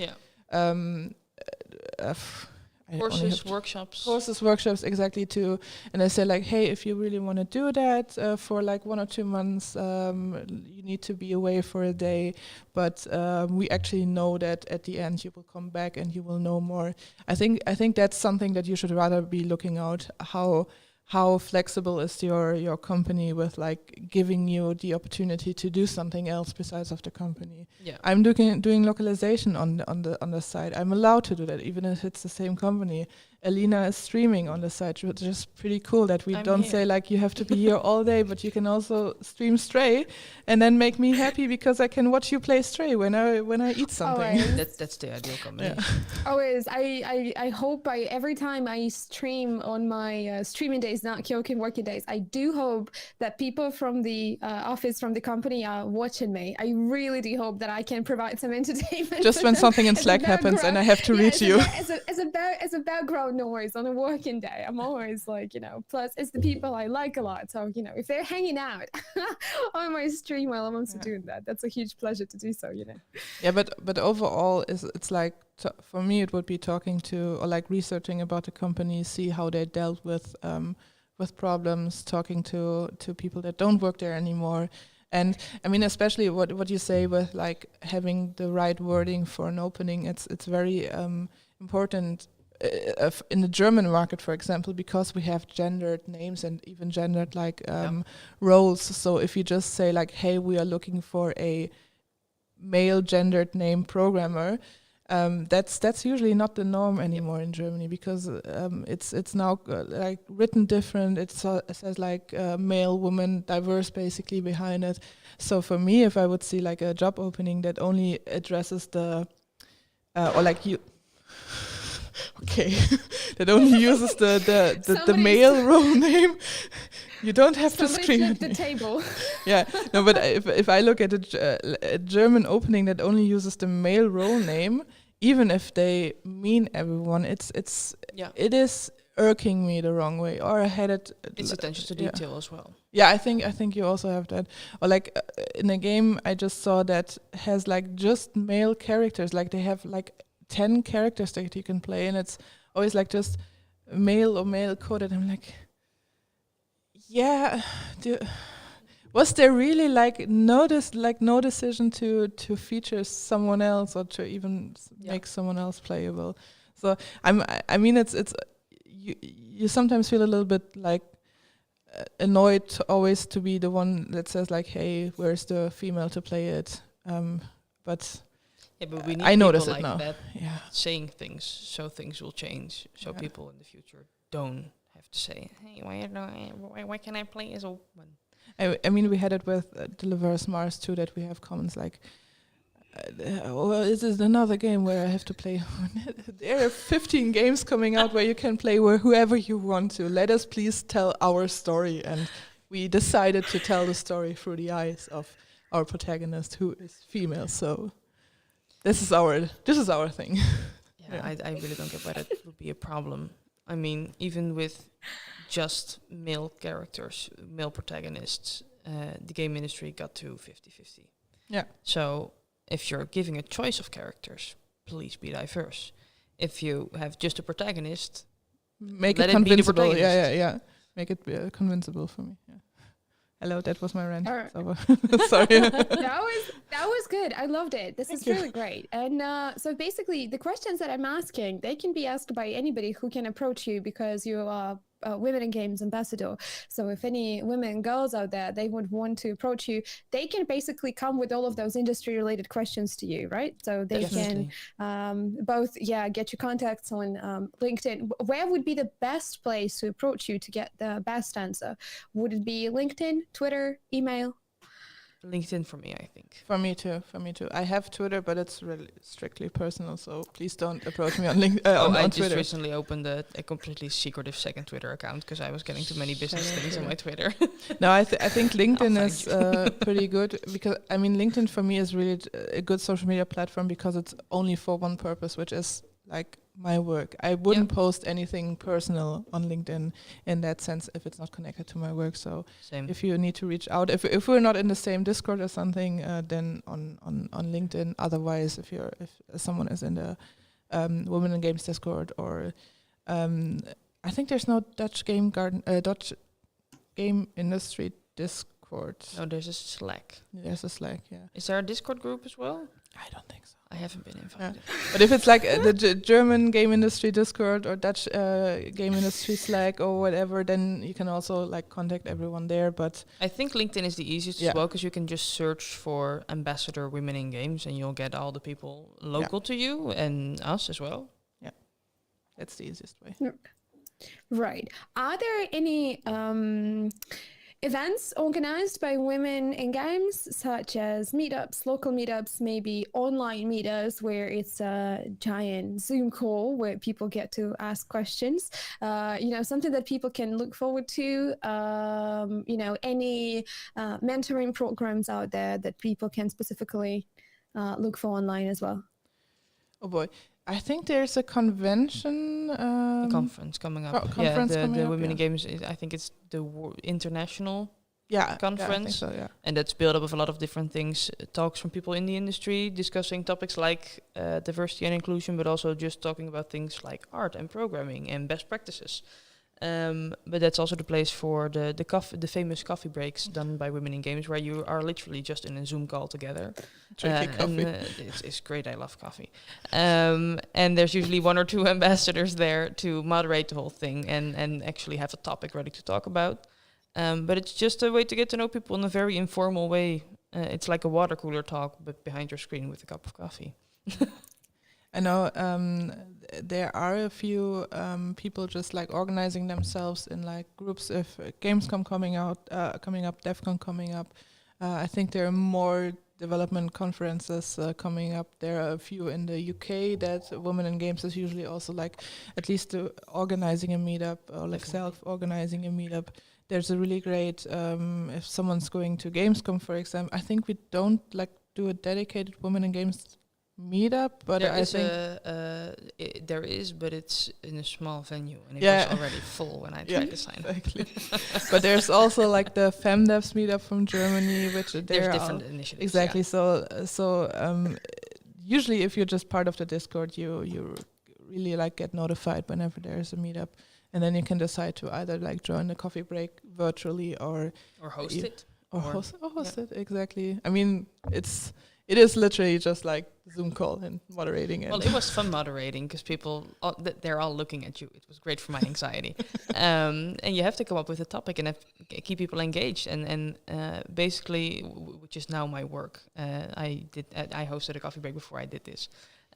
courses, workshops, exactly. And I say like, hey, if you really want to do that for like 1 or 2 months, you need to be away for a day, but we actually know that at the end you will come back and you will know more. I think that's something that you should rather be looking out, how flexible is your company with like giving you the opportunity to do something else besides of the company. Yeah. I'm doing localization on the side. I'm allowed to do that even if it's the same company. Alina is streaming on the side, which is pretty cool that we don't say like you have to be here all day, but you can also stream Stray and then make me happy because I can watch you play Stray when I eat something. That's the ideal combination. Yeah. Always. I hope every time I stream on my streaming days, not KeokeN working days, I do hope that people from the office, from the company are watching me. I really do hope that I can provide some entertainment. Just when something in Slack happens and I have to reach you. As a background noise on a working day, I'm always like, plus it's the people I like a lot. So, if they're hanging out on my stream while I'm also doing that, that's a huge pleasure to do so, Yeah, but overall, it's like, for me, it would be talking to or like researching about the company, see how they dealt with problems, talking to people that don't work there anymore. And I mean, especially what you say with like having the right wording for an opening, it's very important in the German market, for example, because we have gendered names and even gendered like roles. So if you just say like, hey, we are looking for a male gendered name programmer, that's usually not the norm anymore in Germany, because it's now like written different. It says like male, woman, diverse basically behind it. So for me, if I would see like a job opening that only addresses the or like you okay that only uses the male role name, you don't have to scream at the table. Yeah, no, but if I look at a German opening that only uses the male role name, even if they mean everyone, it is irking me the wrong way. Or I had it. It's attention to detail as well. Yeah, I think you also have that. Or like in a game I just saw that has like just male characters. Like they have like 10 characters that you can play, and it's always like just male or male coded. I'm like, yeah, was there really like no decision to feature someone else or to even make someone else playable? So I mean it's you sometimes feel a little bit like annoyed always to be the one that says like, hey, where's the female to play it? But we need I notice people it like now. That saying things, so things will change. So people in the future don't have to say, hey, why can I play as a woman? I mean, we had it with Deliverance Mars too, that we have comments like, well, this is another game where I have to play. There are 15 games coming out where you can play whoever you want to. Let us please tell our story. And we decided to tell the story through the eyes of our protagonist, who is female. So this is our thing. I really don't get why that would be a problem. I mean, even with just male characters, male protagonists, the game industry got to 50-50. Yeah. So if you're giving a choice of characters, please be diverse. If you have just a protagonist, make it convincible. Yeah. Make it convincible for me. Yeah. Hello, that was my rant. Sorry. That was good. I loved it. This is really great. And so basically, the questions that I'm asking, they can be asked by anybody who can approach you, because you are Women in Games ambassador. So if any women and girls out there, they would want to approach you, they can basically come with all of those industry related questions to you, right? So they Definitely. can both, get your contacts on LinkedIn. Where would be the best place to approach you to get the best answer? Would it be LinkedIn, Twitter, email? LinkedIn for me, I think. For me too. I have Twitter, but it's really strictly personal, so please don't approach me on LinkedIn. I on just Twitter. recently opened a completely secretive second Twitter account because I was getting too many business things on my Twitter. No, I think LinkedIn I'll is find pretty good because I mean LinkedIn for me is really a good social media platform because it's only for one purpose, which is like my work. I wouldn't post anything personal on LinkedIn in that sense if it's not connected to my work. So Same. if you need to reach out, if we're not in the same Discord or something, then on LinkedIn. Otherwise, if someone is in the Women in Games Discord or I think there's no Dutch game industry Discord. No, there's a Slack. There's a Slack, yeah. Is there a Discord group as well? I don't think so. I haven't been invited. But if it's like the German game industry Discord or Dutch game industry Slack or whatever, then you can also like contact everyone there. But I think LinkedIn is the easiest as well because you can just search for Ambassador Women in Games and you'll get all the people local to you and us as well. Yeah, that's the easiest way. Right. Are there any events organized by Women in Games, such as meetups, local meetups, maybe online meetups where it's a giant Zoom call where people get to ask questions, something that people can look forward to, any mentoring programs out there that people can specifically look for online as well? Oh boy. I think there's a convention. A conference coming up. The Women in Games, I think it's the international conference. I think so, and that's built up of a lot of different things, talks from people in the industry, discussing topics like diversity and inclusion, but also just talking about things like art and programming and best practices. But that's also the place for the famous coffee breaks done by Women in Games, where you are literally just in a Zoom call together. Drinking coffee. And it's great. I love coffee. And there's usually one or two ambassadors there to moderate the whole thing and actually have a topic ready to talk about. But it's just a way to get to know people in a very informal way. It's like a water cooler talk, but behind your screen with a cup of coffee. I know there are a few people just like organizing themselves in like groups. If Gamescom coming up, DevCon coming up, I think there are more development conferences coming up. There are a few in the UK that Women in Games is usually also like at least organizing a meetup or like self-organizing a meetup. There's a really great if someone's going to Gamescom, for example. I think we don't like do a dedicated Women in Games meetup, but I think there is, but it's in a small venue, and it was already full when I tried to sign up. Exactly. But there's also like the FemDevs meetup from Germany, which there's different initiatives. Exactly. So usually, if you're just part of the Discord, you really like get notified whenever there's a meetup, and then you can decide to either like join the coffee break virtually or host it. Or host it. Exactly. I mean, it is literally just like Zoom call and moderating it. Well, it was fun moderating because people, they're all looking at you. It was great for my anxiety. And you have to come up with a topic and keep people engaged. And basically, which is now my work, I hosted a coffee break before I did this,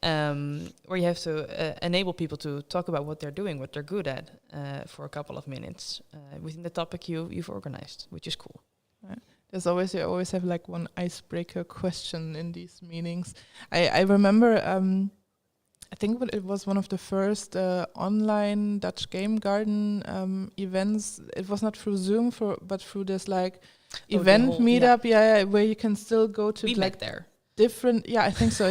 where you have to enable people to talk about what they're doing, what they're good at, for a couple of minutes within the topic you've organized, which is cool. You always have like one icebreaker question in these meetings. I remember, I think it was one of the first online Dutch Game Garden events. It was not through Zoom, but through this like event meetup, where you can still go to like there. Different, I think so.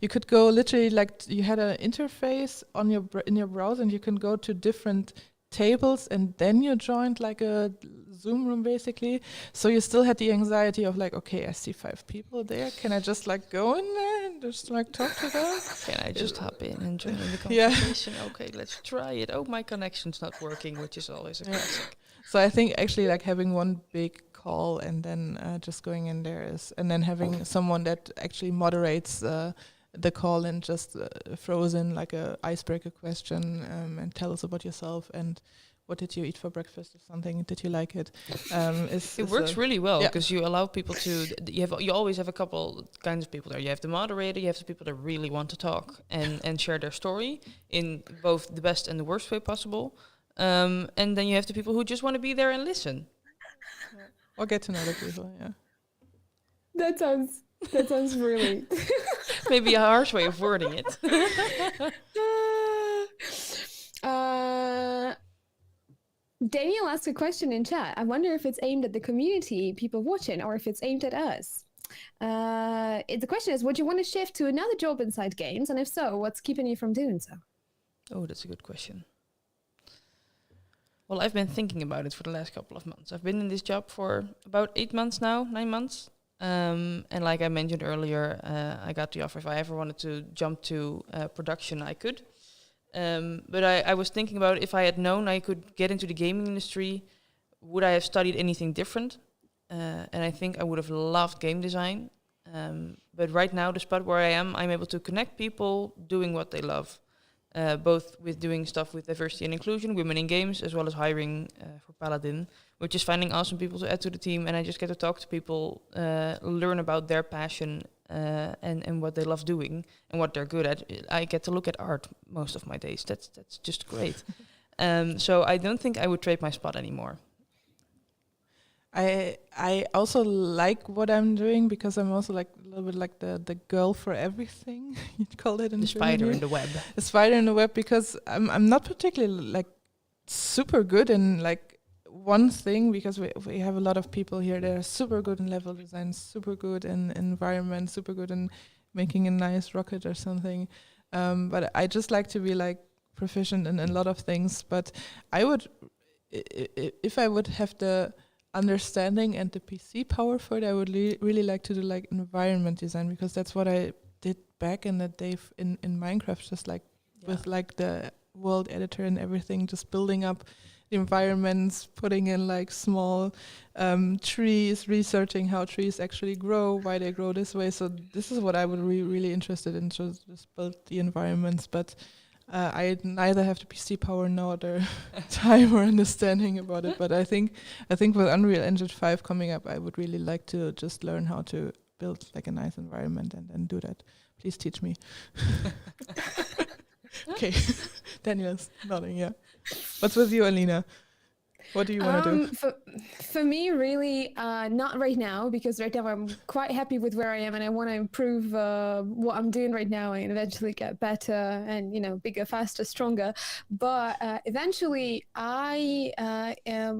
You could go literally like you had an interface on in your browser, and you can go to different tables, and then you joined like a Zoom room basically. So you still had the anxiety of like, okay, I see 5 people there. Can I just like go in there and just like talk to them? Can I just hop in and join in the conversation? Okay, let's try it. Oh, my connection's not working, which is always a classic. So I think actually like having one big call and then just going in there and then having someone that actually moderates the call and just throws in like a icebreaker question and tell us about yourself and what did you eat for breakfast or something? Did you like it? It works really well yeah. because you allow people to. You always have a couple kinds of people there. You have the moderator. You have the people that really want to talk and share their story in both the best and the worst way possible. And then you have the people who just want to be there and listen. Or get to know the people. Yeah. That sounds really. Maybe a harsh way of wording it. Daniel asked a question in chat. I wonder if it's aimed at the community, people watching, or if it's aimed at us. The question is, would you want to shift to another job inside games? And if so, what's keeping you from doing so? Oh, that's a good question. Well, I've been thinking about it for the last couple of months. I've been in this job for about 8 months now, 9 months. And like I mentioned earlier, I got the offer if I ever wanted to jump to production, I could. But I was thinking about if I had known I could get into the gaming industry, would I have studied anything different? And I think I would have loved game design. But right now, the spot where I am, I'm able to connect people doing what they love. Both with doing stuff with diversity and inclusion, women in games, as well as hiring for Paladin, which is finding awesome people to add to the team. And I just get to talk to people, learn about their passion and what they love doing and what they're good at. I get to look at art most of my days. That's just great. So I don't think I would trade my spot anymore. I also like what I'm doing because I'm also like a little bit like the girl for everything. You'd call it in the spider Germany. in the web. The spider in the web, because I'm not particularly like super good in like one thing, because we have a lot of people here that are super good in level design, super good in environment, super good in making a nice rocket or something. But I just like to be like proficient in a lot of things. But I would, if I would have the understanding and the PC power for it, I would really like to do like environment design, because that's what I did back in the day in Minecraft, just like with like the world editor and everything, just building up the environments, putting in like small trees, researching how trees actually grow, why they grow this way. So this is what I would really interested in, just build the environments. But I neither have the PC power nor the time or understanding about it. But I think with Unreal Engine 5 coming up, I would really like to just learn how to build like a nice environment and then do that. Please teach me. Okay, Daniel's nodding. Yeah. What's with you, Alina? What do you want to do? For me, really, not right now, because right now I'm quite happy with where I am, and I want to improve what I'm doing right now and eventually get better and, you know, bigger, faster, stronger. But eventually, I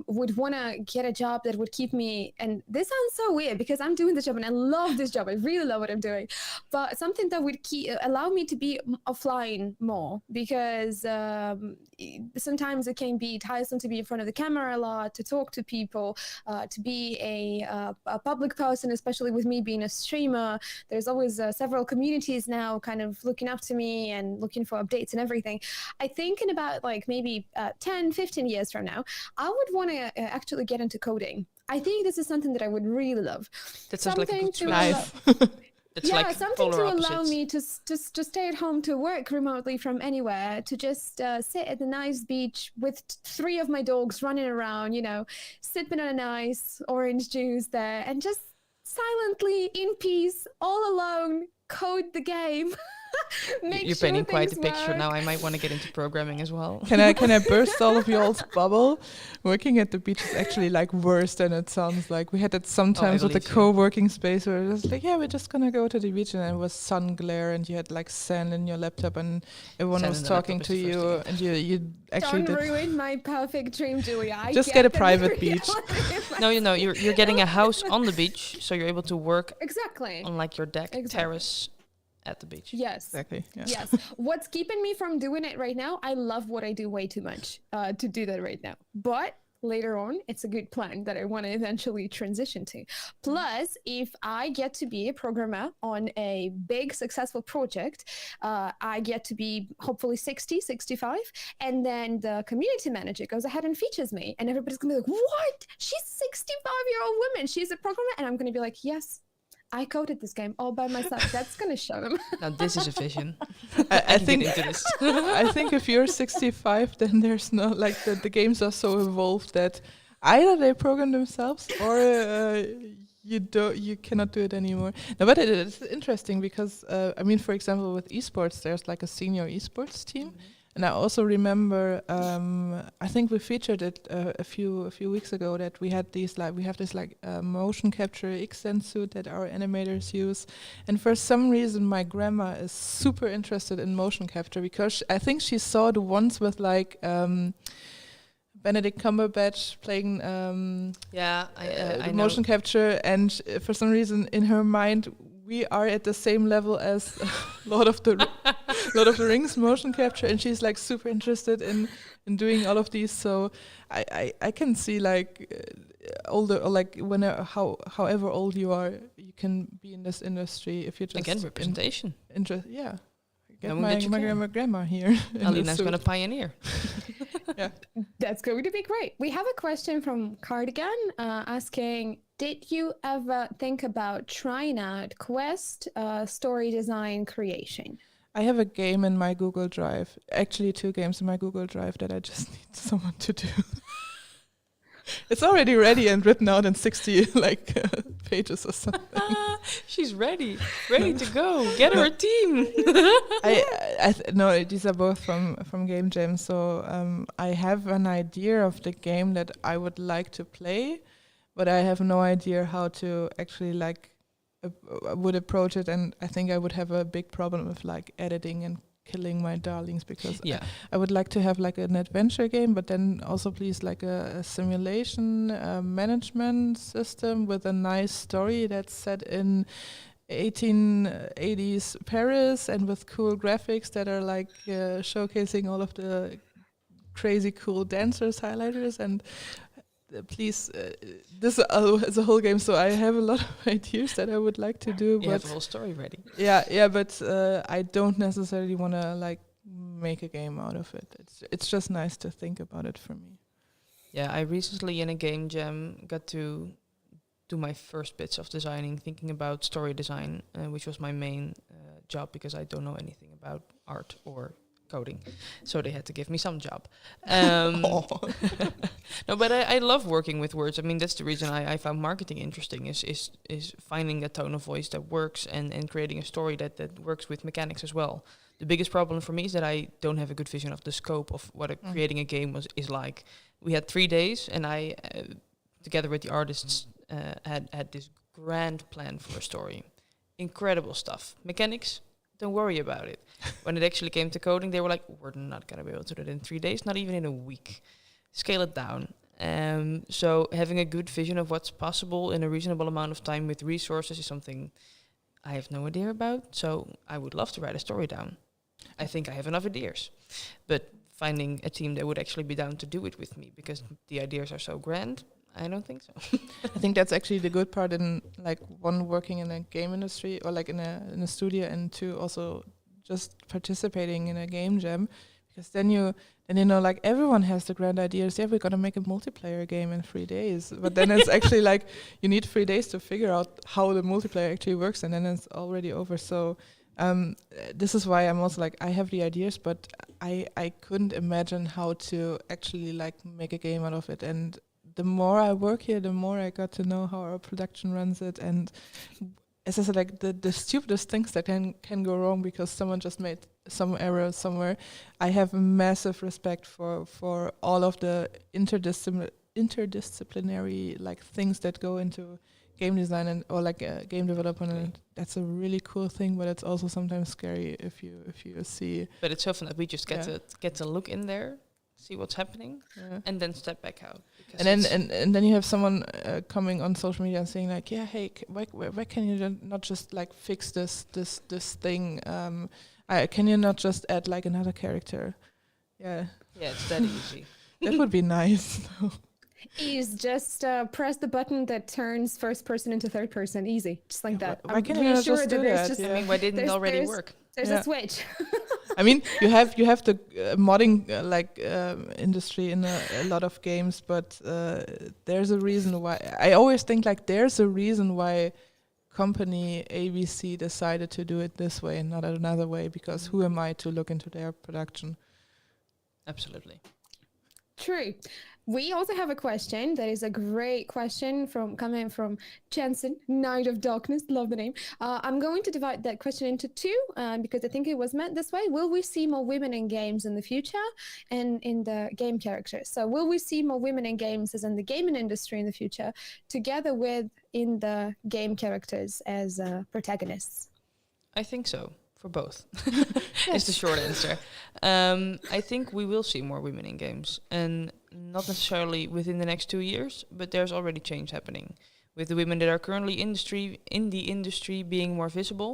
would want to get a job that would keep me, and this sounds so weird because I'm doing this job and I love this job. I really love what I'm doing, but something that would allow me to be offline more, because sometimes it can be tiresome to be in front of the camera a lot, to talk to people, to be a public person, especially with me being a streamer. There's always several communities now kind of looking up to me and looking for updates and everything. I think in about like maybe 10, 15 years from now, I would want to actually get into coding. I think this is something that I would really love. That sounds like a good switch. Nice. It's like something to opposites. allow me to stay at home, to work remotely from anywhere, to just sit at the nice beach with 3 of my dogs running around, you know, sipping on a nice orange juice there, and just silently, in peace, all alone, code the game. You're painting quite a picture now. I might want to get into programming as well. Can I burst all of y'all's bubble? Working at the beach is actually like worse than it sounds like. We had it sometimes with the co-working space where it was like, yeah, we're just gonna go to the beach, and it was sun glare and you had like sand in your laptop and everyone was talking to you, and you actually don't ruin my perfect dream, Julia. Just get a private beach. No, you know, you're getting a house on the beach, so you're able to work exactly on like your deck, terrace at the beach. Yes. Exactly. Yeah. Yes. What's keeping me from doing it right now? I love what I do way too much to do that right now. But later on, it's a good plan that I want to eventually transition to. Plus, if I get to be a programmer on a big, successful project, I get to be hopefully 60, 65. And then the community manager goes ahead and features me. And everybody's going to be like, what? She's a 65-year-old woman. She's a programmer. And I'm going to be like, yes, I coded this game all by myself. That's going to show them. Now this is a vision. I think get into this. I think if you're 65, then there's no like the games are so evolved that either they program themselves or you cannot do it anymore. No, but it's interesting because I mean, for example, with esports, there's like a senior esports team. And I also remember, I think we featured it a few weeks ago that we have this motion capture Xsen suit that our animators use, and for some reason my grandma is super interested in motion capture because I think she saw the ones with like Benedict Cumberbatch playing I motion capture, and for some reason in her mind we are at the same level as Lord of the Rings motion capture, and she's like super interested in doing all of these. So I can see like older, or like however old you are, you can be in this industry if you just again representation. Yeah. Get No, my grandma here. Alina's going to pioneer. Yeah. That's going to be great. We have a question from Cardigan asking, did you ever think about trying out Quest story design creation? I have a game in my Google Drive, actually 2 games in my Google Drive that I just need someone to do. It's already ready and written out in 60 pages or something. She's ready to go. Get her a team. No, these are both from Game Jam. So I have an idea of the game that I would like to play, but I have no idea how to actually would approach it, and I think I would have a big problem with like editing and killing my darlings, because I would like to have like an adventure game, but then also please like a simulation management system with a nice story that's set in 1880s Paris and with cool graphics that are like showcasing all of the crazy cool dancers, highlighters, and please, this is a whole game, so I have a lot of ideas that I would like to do. You have the whole story ready. Yeah, but I don't necessarily want to like make a game out of it. It's just nice to think about it for me. Yeah, I recently in a game jam got to do my first bits of designing, thinking about story design, which was my main job because I don't know anything about art or coding, so they had to give me some job. No, but I love working with words. I mean, that's the reason I found marketing interesting, is finding a tone of voice that works and creating a story that works with mechanics as well. The biggest problem for me is that I don't have a good vision of the scope of what creating a game is like. We had 3 days, and I, together with the artists, had this grand plan for a story. Incredible stuff. Mechanics, don't worry about it. When it actually came to coding, they were like, we're not going to be able to do it in 3 days, not even in a week. Scale it down. So having a good vision of what's possible in a reasonable amount of time with resources is something I have no idea about. So I would love to write a story down. I think I have enough ideas. But finding a team that would actually be down to do it with me, because the ideas are so grand, I don't think so. I think that's actually the good part in like one, working in a game industry or like in a studio, and two, also just participating in a game jam, because then you know like everyone has the grand ideas. Yeah, we're gonna make a multiplayer game in 3 days, but then it's actually like you need 3 days to figure out how the multiplayer actually works, and then it's already over. So this is why I'm also like, I have the ideas, but I couldn't imagine how to actually like make a game out of it. And the more I work here, the more I got to know how our production runs it. And as I said, like the stupidest things that can go wrong because someone just made some error somewhere. I have massive respect for all of the interdisciplinary like things that go into game design and or like game development. And that's a really cool thing, but it's also sometimes scary if you see. But it's so fun that we just get to look in there, see what's happening, and then step back out. And then you have someone coming on social media and saying like, yeah, hey, why can you not just like fix this thing? Can you not just add like another character? Yeah, it's that easy. That would be nice. Is just press the button that turns first person into third person. Easy, just like that. Why can't you just do that? I mean, why didn't it already work? There's a switch. I mean, you have the modding industry in a lot of games, but there's a reason why. I always think like there's a reason why company ABC decided to do it this way and not another way, because who am I to look into their production? Absolutely. True. We also have a question that is a great question coming from Jensen, Knight of Darkness. Love the name. I'm going to divide that question into two because I think it was meant this way. Will we see more women in games in the future and in the game characters? So will we see more women in games as in the gaming industry in the future, together with in the game characters as protagonists? I think so, for both. Is the short answer. I think we will see more women in games, and not necessarily within the next 2 years, but there's already change happening with the women that are currently in the industry being more visible.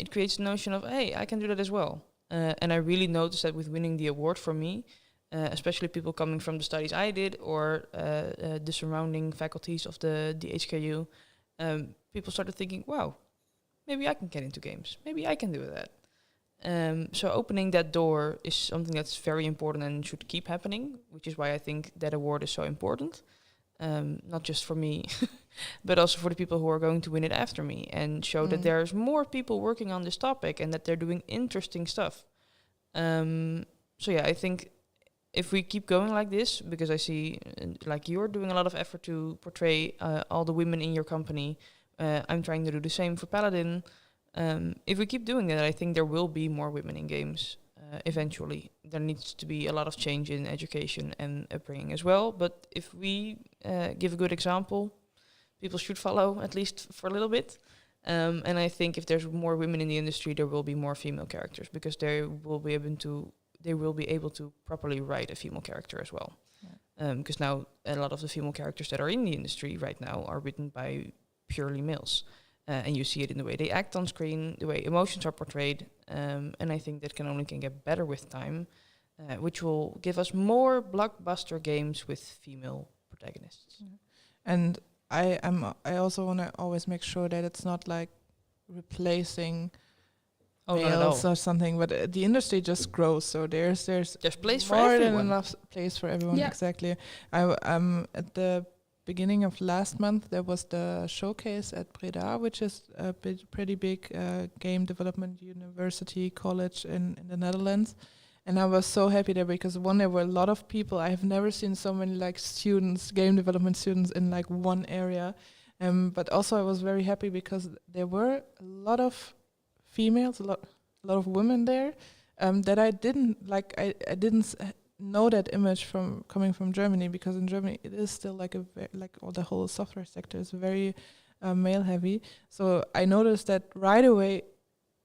It creates the notion of, hey, I can do that as well. And I really noticed that with winning the award for me, especially people coming from the studies I did or the surrounding faculties of the HKU, people started thinking, wow, maybe I can get into games. Maybe I can do that. So opening that door is something that's very important and should keep happening, which is why I think that award is so important. Not just for me, but also for the people who are going to win it after me, and show that there's more people working on this topic and that they're doing interesting stuff. So yeah, I think if we keep going like this, because I see like you're doing a lot of effort to portray all the women in your company, I'm trying to do the same for Paladin. If we keep doing that, I think there will be more women in games eventually. There needs to be a lot of change in education and upbringing as well. But if we give a good example, people should follow, at least for a little bit. And I think if there's more women in the industry, there will be more female characters, because they will be able to properly write a female character as well. Because now a lot of the female characters that are in the industry right now are written by purely males. And you see it in the way they act on screen, the way emotions are portrayed. And I think that can only get better with time, which will give us more blockbuster games with female protagonists. And I also want to always make sure that it's not like replacing males or something, but the industry just grows. So there's place for more everyone. than enough place for everyone. Yeah. Exactly. At the beginning of last month, there was the showcase at Breda, which is a pretty big game development university college in the Netherlands. And I was so happy there because there were a lot of people. I have never seen so many like students, game development students in like one area. But also I was very happy because there were a lot of females, a lot of women there that I didn't like. I didn't know that image from coming from Germany, because in Germany it is still like the whole software sector is very male heavy. So I noticed that right away.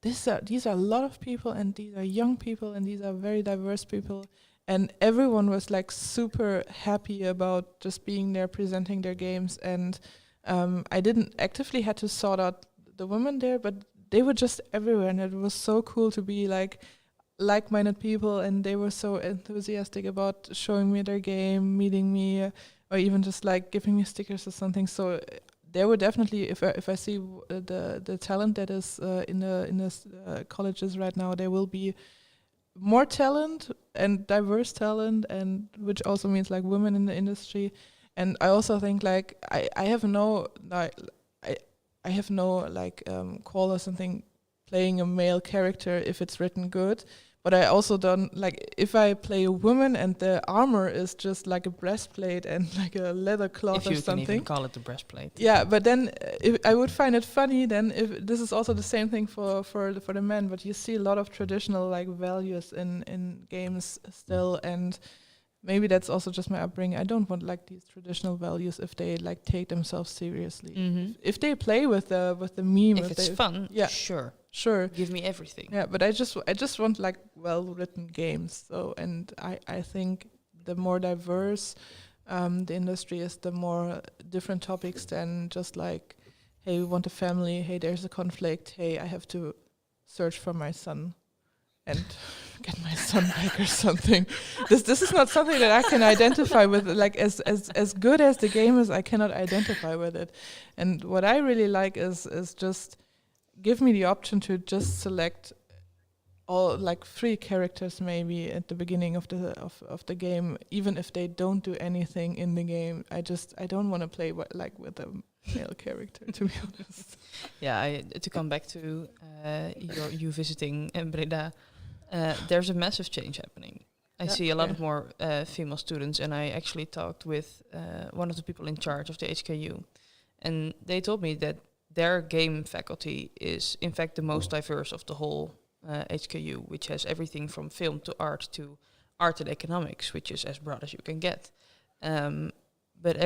These are a lot of people, and these are young people, and these are very diverse people, and everyone was like super happy about just being there, presenting their games. And I didn't actively had to sort out the women there, but they were just everywhere, and it was so cool to be like-minded people, and they were so enthusiastic about showing me their game, meeting me, or even just like giving me stickers or something. So there were definitely, if I see the talent that is in the colleges right now, there will be more talent and diverse talent, and which also means like women in the industry. And I also think like I have no call or something playing a male character if it's written good. But I also don't like if I play a woman and the armor is just like a breastplate and like a leather cloth or something. If you can even call it the breastplate. Yeah, but then I would find it funny then if this is also the same thing for the men. But you see a lot of traditional like values in games still, and maybe that's also just my upbringing. I don't want like these traditional values if they like take themselves seriously. Mm-hmm. If they play with the meme, if it's fun, yeah, sure, give me everything. Yeah, but I just want like well-written games. So, and I think the more diverse the industry is, the more different topics than just like, hey, we want a family. Hey, there's a conflict. Hey, I have to search for my son and get my son back or something. This is not something that I can identify with. Like as good as the game is, I cannot identify with it. And what I really like is just give me the option to just select all like 3 characters maybe at the beginning of the game, even if they don't do anything in the game. I don't want to play with a male character, to be honest. Yeah, to come back to you visiting Breda, there's a massive change happening. I see a lot more female students, and I actually talked with one of the people in charge of the HKU, and they told me that their game faculty is in fact the most diverse of the whole HKU, which has everything from film to art and economics, which is as broad as you can get. But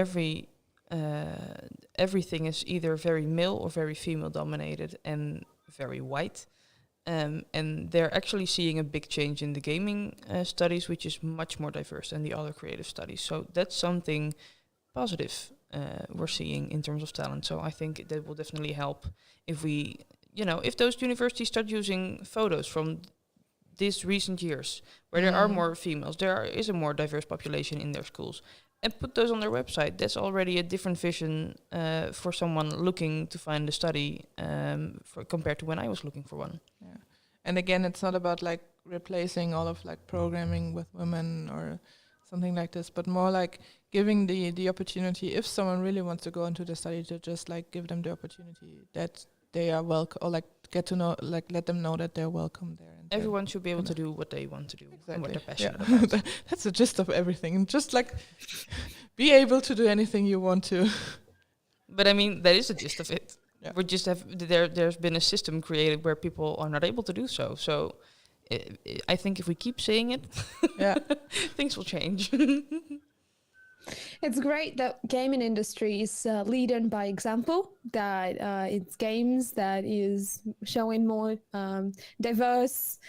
everything is either very male or very female dominated and very white. And they're actually seeing a big change in the gaming studies, which is much more diverse than the other creative studies. So that's something positive we're seeing in terms of talent. So I think that will definitely help if if those universities start using photos from these recent years where there are more females, is a more diverse population in their schools, and put those on their website. That's already a different vision for someone looking to find a study compared to when I was looking for one. Yeah. And again, it's not about like replacing all of like programming with women or something like this, but more like giving the opportunity, if someone really wants to go into the study, to just like give them the opportunity that they are welcome, or like get to know, like let them know that they're welcome there. And everyone should be able to do what they want to do and what they're passionate about. That's the gist of everything. Just like be able to do anything you want to. But I mean, that is the gist of it. Yeah. We just have there's been a system created where people are not able to do so. So I think if we keep saying it, things will change. It's great that gaming industry is leading by example, that it's games that is showing more diverse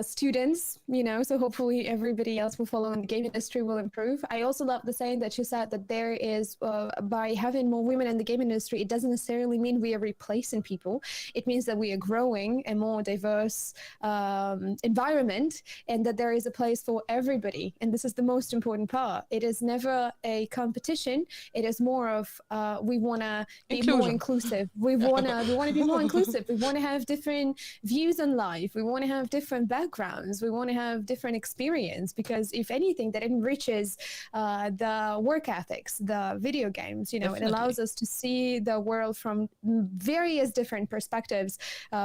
students, so hopefully everybody else will follow and the game industry will improve. I also love the saying that you said that there is, by having more women in the game industry, it doesn't necessarily mean we are replacing people. It means that we are growing a more diverse environment, and that there is a place for everybody. And this is the most important part. It is never a competition. It is more of we want to be more inclusive. We want to be more inclusive. We want to have different views on life. We want to have different backgrounds. We want to have different experience, because if anything, that enriches the work ethics, the video games. It allows us to see the world from various different perspectives,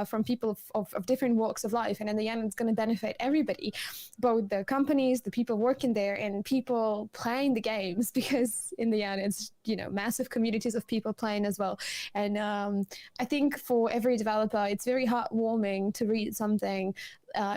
from people of different walks of life. And in the end, it's going to benefit everybody, both the companies, the people working there, and people playing the games, because in the end, it's massive communities of people playing as well. And I think for every developer, it's very heartwarming to read something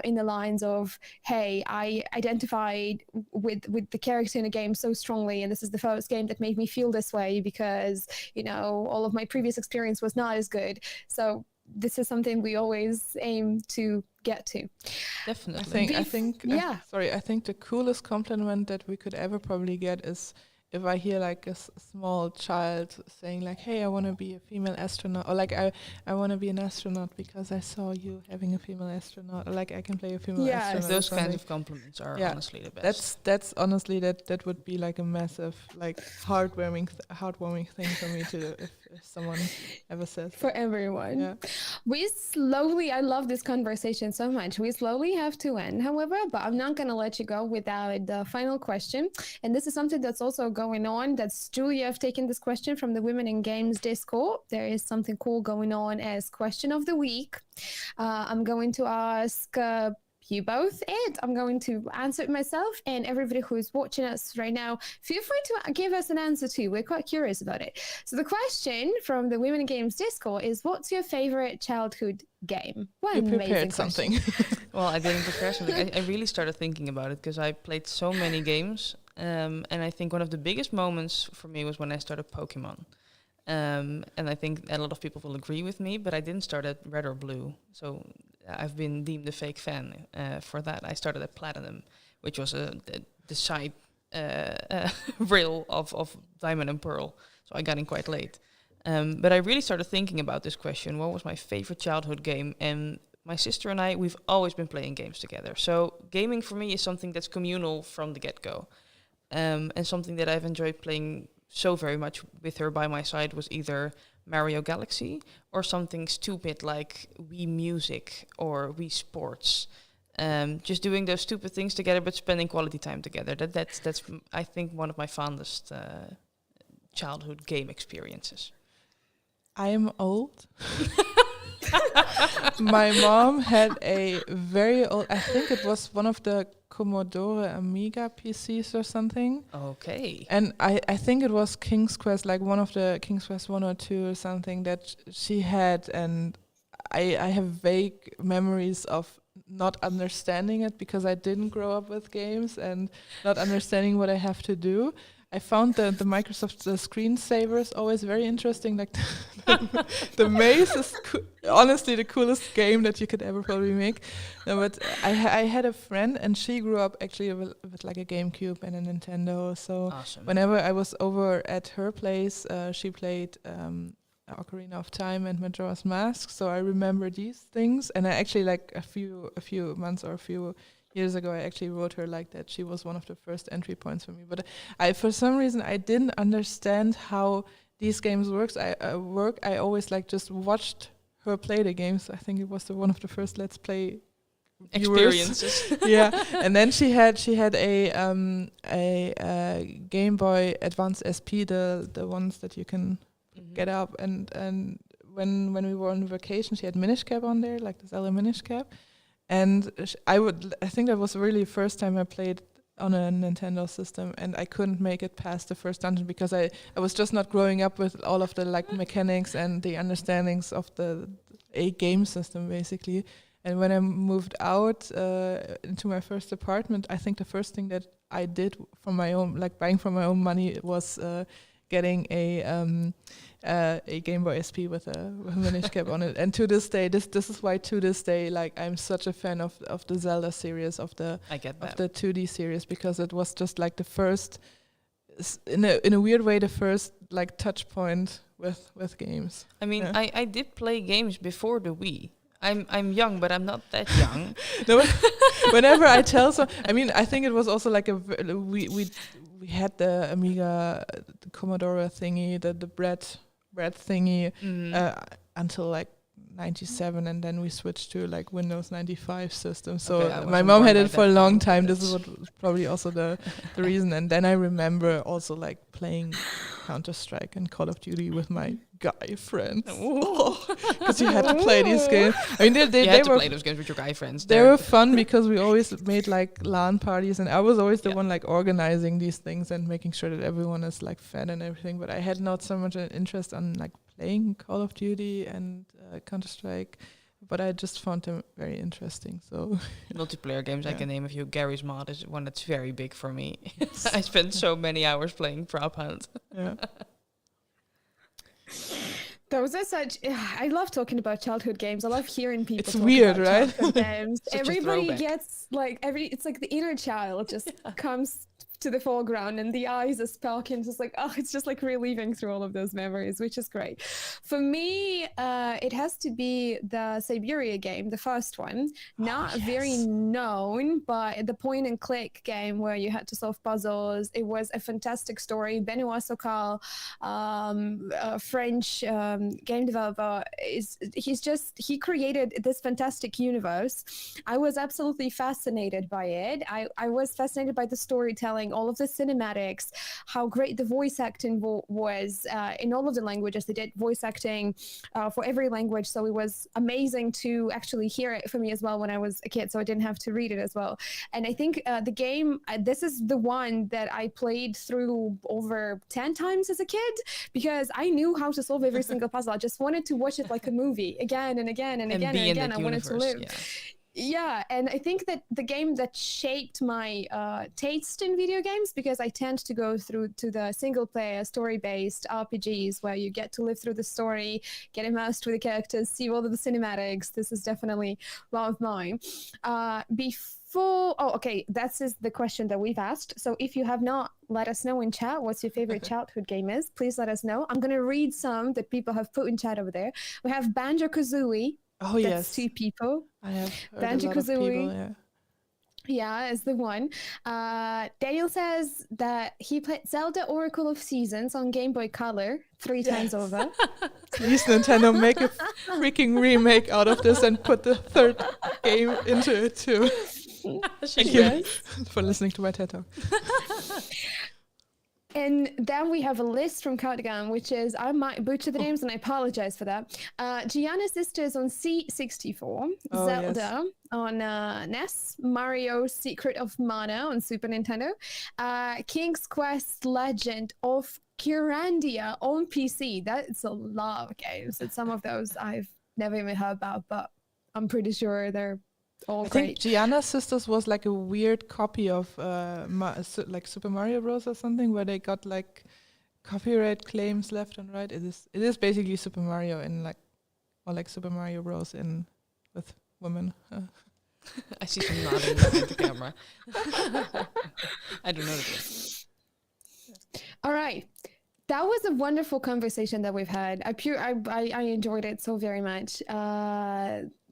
in the lines of, hey, I identified with the character in a game so strongly, and this is the first game that made me feel this way, because all of my previous experience was not as good. So this is something we always aim to get to. Definitely. I think the coolest compliment that we could ever probably get is if I hear like a small child saying like, hey, I want to be a female astronaut, or like I want to be an astronaut because I saw you having a female astronaut, or like I can play a female astronaut. Those kinds of compliments are honestly the best. That's honestly that would be like a massive, like heartwarming thing for me to if someone ever says for everyone. I love this conversation so much. We slowly have to end, however, but I'm not going to let you go without the final question. And this is something that's also going on. That's Julia have taken this question from the Women in Games Discord. There is something cool going on as question of the week. I'm going to ask you both it. I'm going to answer it myself, and everybody who's watching us right now, feel free to give us an answer too. We're quite curious about it. So the question from the Women in Games Discord is, what's your favorite childhood game? What an amazing something. Well, I didn't prepare something. I really started thinking about it because I played so many games, and I think one of the biggest moments for me was when I started Pokemon. And I think a lot of people will agree with me, but I didn't start at Red or Blue. So I've been deemed a fake fan for that. I started at Platinum, which was the side rail of Diamond and Pearl. So I got in quite late. But I really started thinking about this question. What was my favorite childhood game? And my sister and I, we've always been playing games together. So gaming for me is something that's communal from the get-go. And something that I've enjoyed playing so very much with her by my side was either Mario Galaxy or something stupid like Wii Music or Wii Sports. just doing those stupid things together, but spending quality time together. That's I think one of my fondest childhood game experiences. I'm old. My mom had a very old, I think it was one of the Commodore Amiga PCs or something. Okay. And I think it was King's Quest, like one of the King's Quest 1 or 2 or something that she had. And I have vague memories of not understanding it because I didn't grow up with games and not understanding what I have to do. I found the Microsoft screensavers always very interesting. Like the maze is honestly the coolest game that you could ever probably make. No, but I had a friend and she grew up actually with like a GameCube and a Nintendo. So Awesome. whenever I was over at her place, she played Ocarina of Time and Majora's Mask. So I remember these things. And I actually like a few months or a few years ago, I actually wrote her like that. She was one of the first entry points for me. But for some reason, I didn't understand how these games work. I always like just watched her play the games. I think it was one of the first Let's Play experiences. Yeah, and then she had a Game Boy Advance SP, the ones that you can get up. And when we were on vacation, she had Minish Cap on there, like the Zelda Minish Cap. And I think that was really the first time I played on a Nintendo system, and I couldn't make it past the first dungeon because I was just not growing up with all of the like mechanics and the understandings of a game system basically. And when I moved out into my first apartment, I think the first thing that I did from my own, like buying from my own money, was getting a Game Boy SP with a Minish Cap on it. And to this day, this is why to this day, like I'm such a fan of the Zelda series, of the 2D series, because it was just like the first, in a weird way, the first like touch point with games. I mean, yeah. I did play games before the Wii. I'm young, but I'm not that young. No, whenever I tell I mean, I think it was also like we had the Amiga, the Commodore thingy, the bread thingy until like 97, and then we switched to like Windows 95 system. So okay, my mom had it for a long time. This is what was probably also the reason. And then I remember also like playing Counter-Strike and Call of Duty with my guy friends. Because you had to play these games. I mean, they had to were play those games with your guy friends. They were fun because we always made like LAN parties, and I was always the one like organizing these things and making sure that everyone is like fed and everything. But I had not so much an interest on like playing Call of Duty and Counter-Strike, but I just found them very interesting. So multiplayer games, I can name a few. Garry's Mod is one that's very big for me. I spent so many hours playing Prop Hunt. Yeah. Those are such. I love talking about childhood games. I love hearing people. It's weird, right? Games. Everybody gets like it's like the inner child just comes to the foreground, and the eyes are sparking. Just like it's just like reliving through all of those memories, which is great. For me, it has to be the Siberia game, the first one. Not very known, but the point and click game where you had to solve puzzles. It was a fantastic story. Benoit Sokal, a French game developer, he created this fantastic universe. I was absolutely fascinated by it. I was fascinated by the storytelling, all of the cinematics, how great the voice acting was in all of the languages. They did voice acting for every language, so it was amazing to actually hear it for me as well when I was a kid, so I didn't have to read it as well. And I think the game, this is the one that I played through over 10 times as a kid, because I knew how to solve every single puzzle. I just wanted to watch it like a movie again and again and again and again. I wanted to live. Yeah, and I think that the game that shaped my taste in video games, because I tend to go through to the single-player, story-based RPGs where you get to live through the story, get immersed with the characters, see all of the cinematics. This is definitely one of mine. That's the question that we've asked. So if you have not, let us know in chat what's your favorite childhood game is. Please let us know. I'm going to read some that people have put in chat over there. We have Banjo-Kazooie. Oh, That's 2 people. I have heard a lot of people, Yeah, is the one. Daniel says that he played Zelda Oracle of Seasons on Game Boy Color 3 times over. Please, Nintendo, make a freaking remake out of this and put the third game into it too. Thank you for listening to my TED Talk. And then we have a list from KeokeN, which is, I might butcher the names and I apologize for that. Gianna Sisters on C64, Zelda on NES, Mario Secret of Mana on Super Nintendo, King's Quest Legend of Kyrandia on PC. That's a lot of games. And some of those I've never even heard about, but I'm pretty sure they're all I great. think Gianna's Sisters was like a weird copy of like Super Mario Bros. Or something, where they got like copyright claims left and right. It is basically Super Mario in like, or like Super Mario Bros. In with women. I see some nodding behind the camera. I don't know this. All right. That was a wonderful conversation that we've had. I enjoyed it so very much.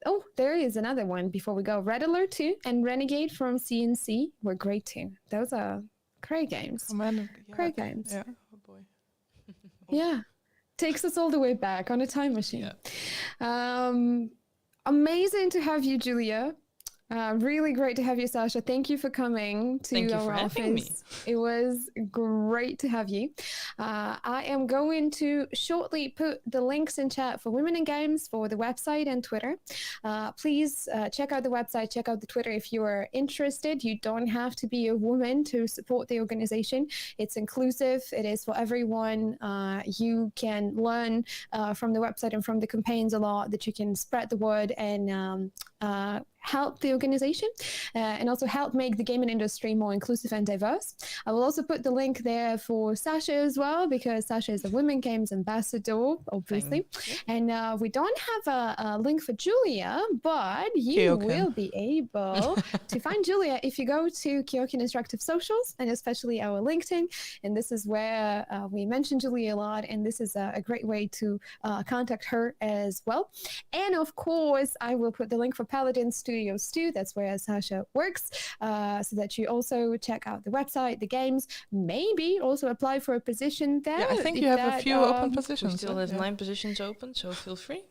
Oh, there is another one before we go. Red Alert 2 and Renegade from CNC were great too. Those are great games. Great games. Yeah. Oh boy. Yeah. Takes us all the way back on a time machine. Yeah. Amazing to have you, Julia. Really great to have you, Sacha. Thank you for coming to our office. It was great to have you. I am going to shortly put the links in chat for Women in Games, for the website and Twitter. Please check out the website, check out the Twitter if you are interested. You don't have to be a woman to support the organization. It's inclusive. It is for everyone. You can learn from the website and from the campaigns a lot, that you can spread the word and help the organization and also help make the gaming industry more inclusive and diverse. I will also put the link there for Sacha as well, because Sacha is a Women Games ambassador, obviously. And we don't have a link for Julia, but you will be able to find Julia if you go to KeokeN Interactive Socials, and especially our LinkedIn. And this is where we mention Julia a lot, and this is a great way to contact her as well. And of course, I will put the link for Paladin Studios too. That's where Sacha works, so that you also check out the website, the games, maybe also apply for a position there. Yeah, I think you have a few open positions. We still have 9 positions open, so feel free.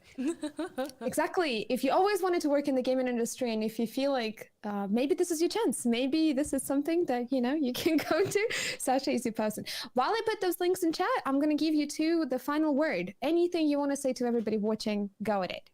Exactly. If you always wanted to work in the gaming industry, and if you feel like maybe this is your chance, maybe this is something that you can go to, Sacha is your person. While I put those links in chat, I'm going to give you two the final word. Anything you want to say to everybody watching, go at it.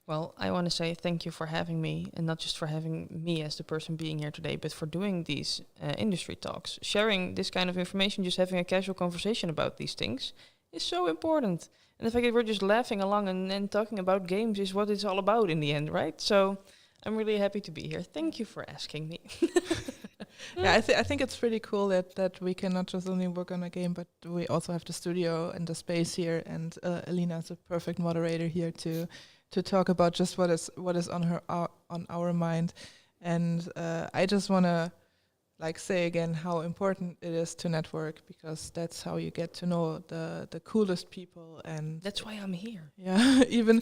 Well, I want to say thank you for having me, and not just for having me as the person being here today, but for doing these industry talks. Sharing this kind of information, just having a casual conversation about these things is so important. And the fact that we're just laughing along and talking about games is what it's all about in the end, right? So I'm really happy to be here. Thank you for asking me. Yeah, I think it's pretty cool that we can not just only work on a game, but we also have the studio and the space here, and Alina is a perfect moderator here to talk about just what is on our mind. And I just want to say again how important it is to network, because that's how you get to know the coolest people. And that's why I'm here. Yeah, even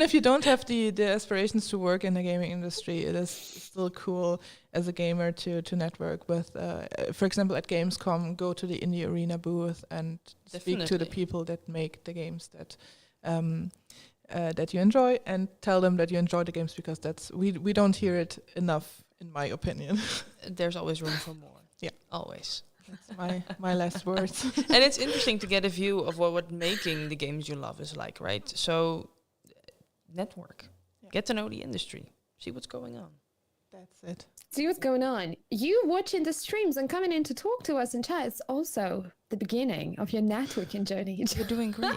if you don't have the aspirations to work in the gaming industry, it is still cool as a gamer to network with, for example, at Gamescom, go to the Indie Arena booth and speak to the people that make the games that you enjoy, and tell them that you enjoy the games, because we don't hear it enough, in my opinion. There's always room for more. Yeah, always. That's my last words. And it's interesting to get a view of what making the games you love is like, right? So network, get to know the industry, see what's going on. That's it. See what's going on. You watching the streams and coming in to talk to us in chat is also the beginning of your networking journey. You're doing great.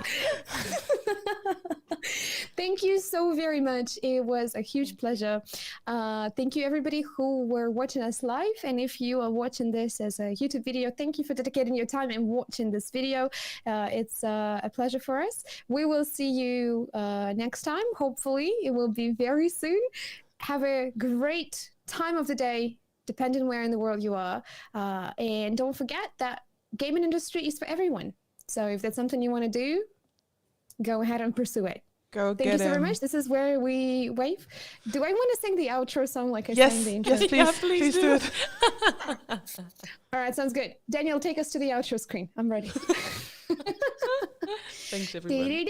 Thank you so very much. It was a huge pleasure. Thank you everybody who were watching us live. And if you are watching this as a YouTube video, thank you for dedicating your time and watching this video. It's a pleasure for us. We will see you next time. Hopefully it will be very soon. Have a great time of the day, depending where in the world you are. And don't forget that gaming industry is for everyone. So if that's something you want to do, go ahead and pursue it. Go Thank get you so very him. much. This is where we wave. Do I want to sing the outro song like I Yes, sang the intro? yes, please, Yeah, please do do. it. All right, sounds good. Daniel, take us to the outro screen. I'm ready. Thanks, everyone.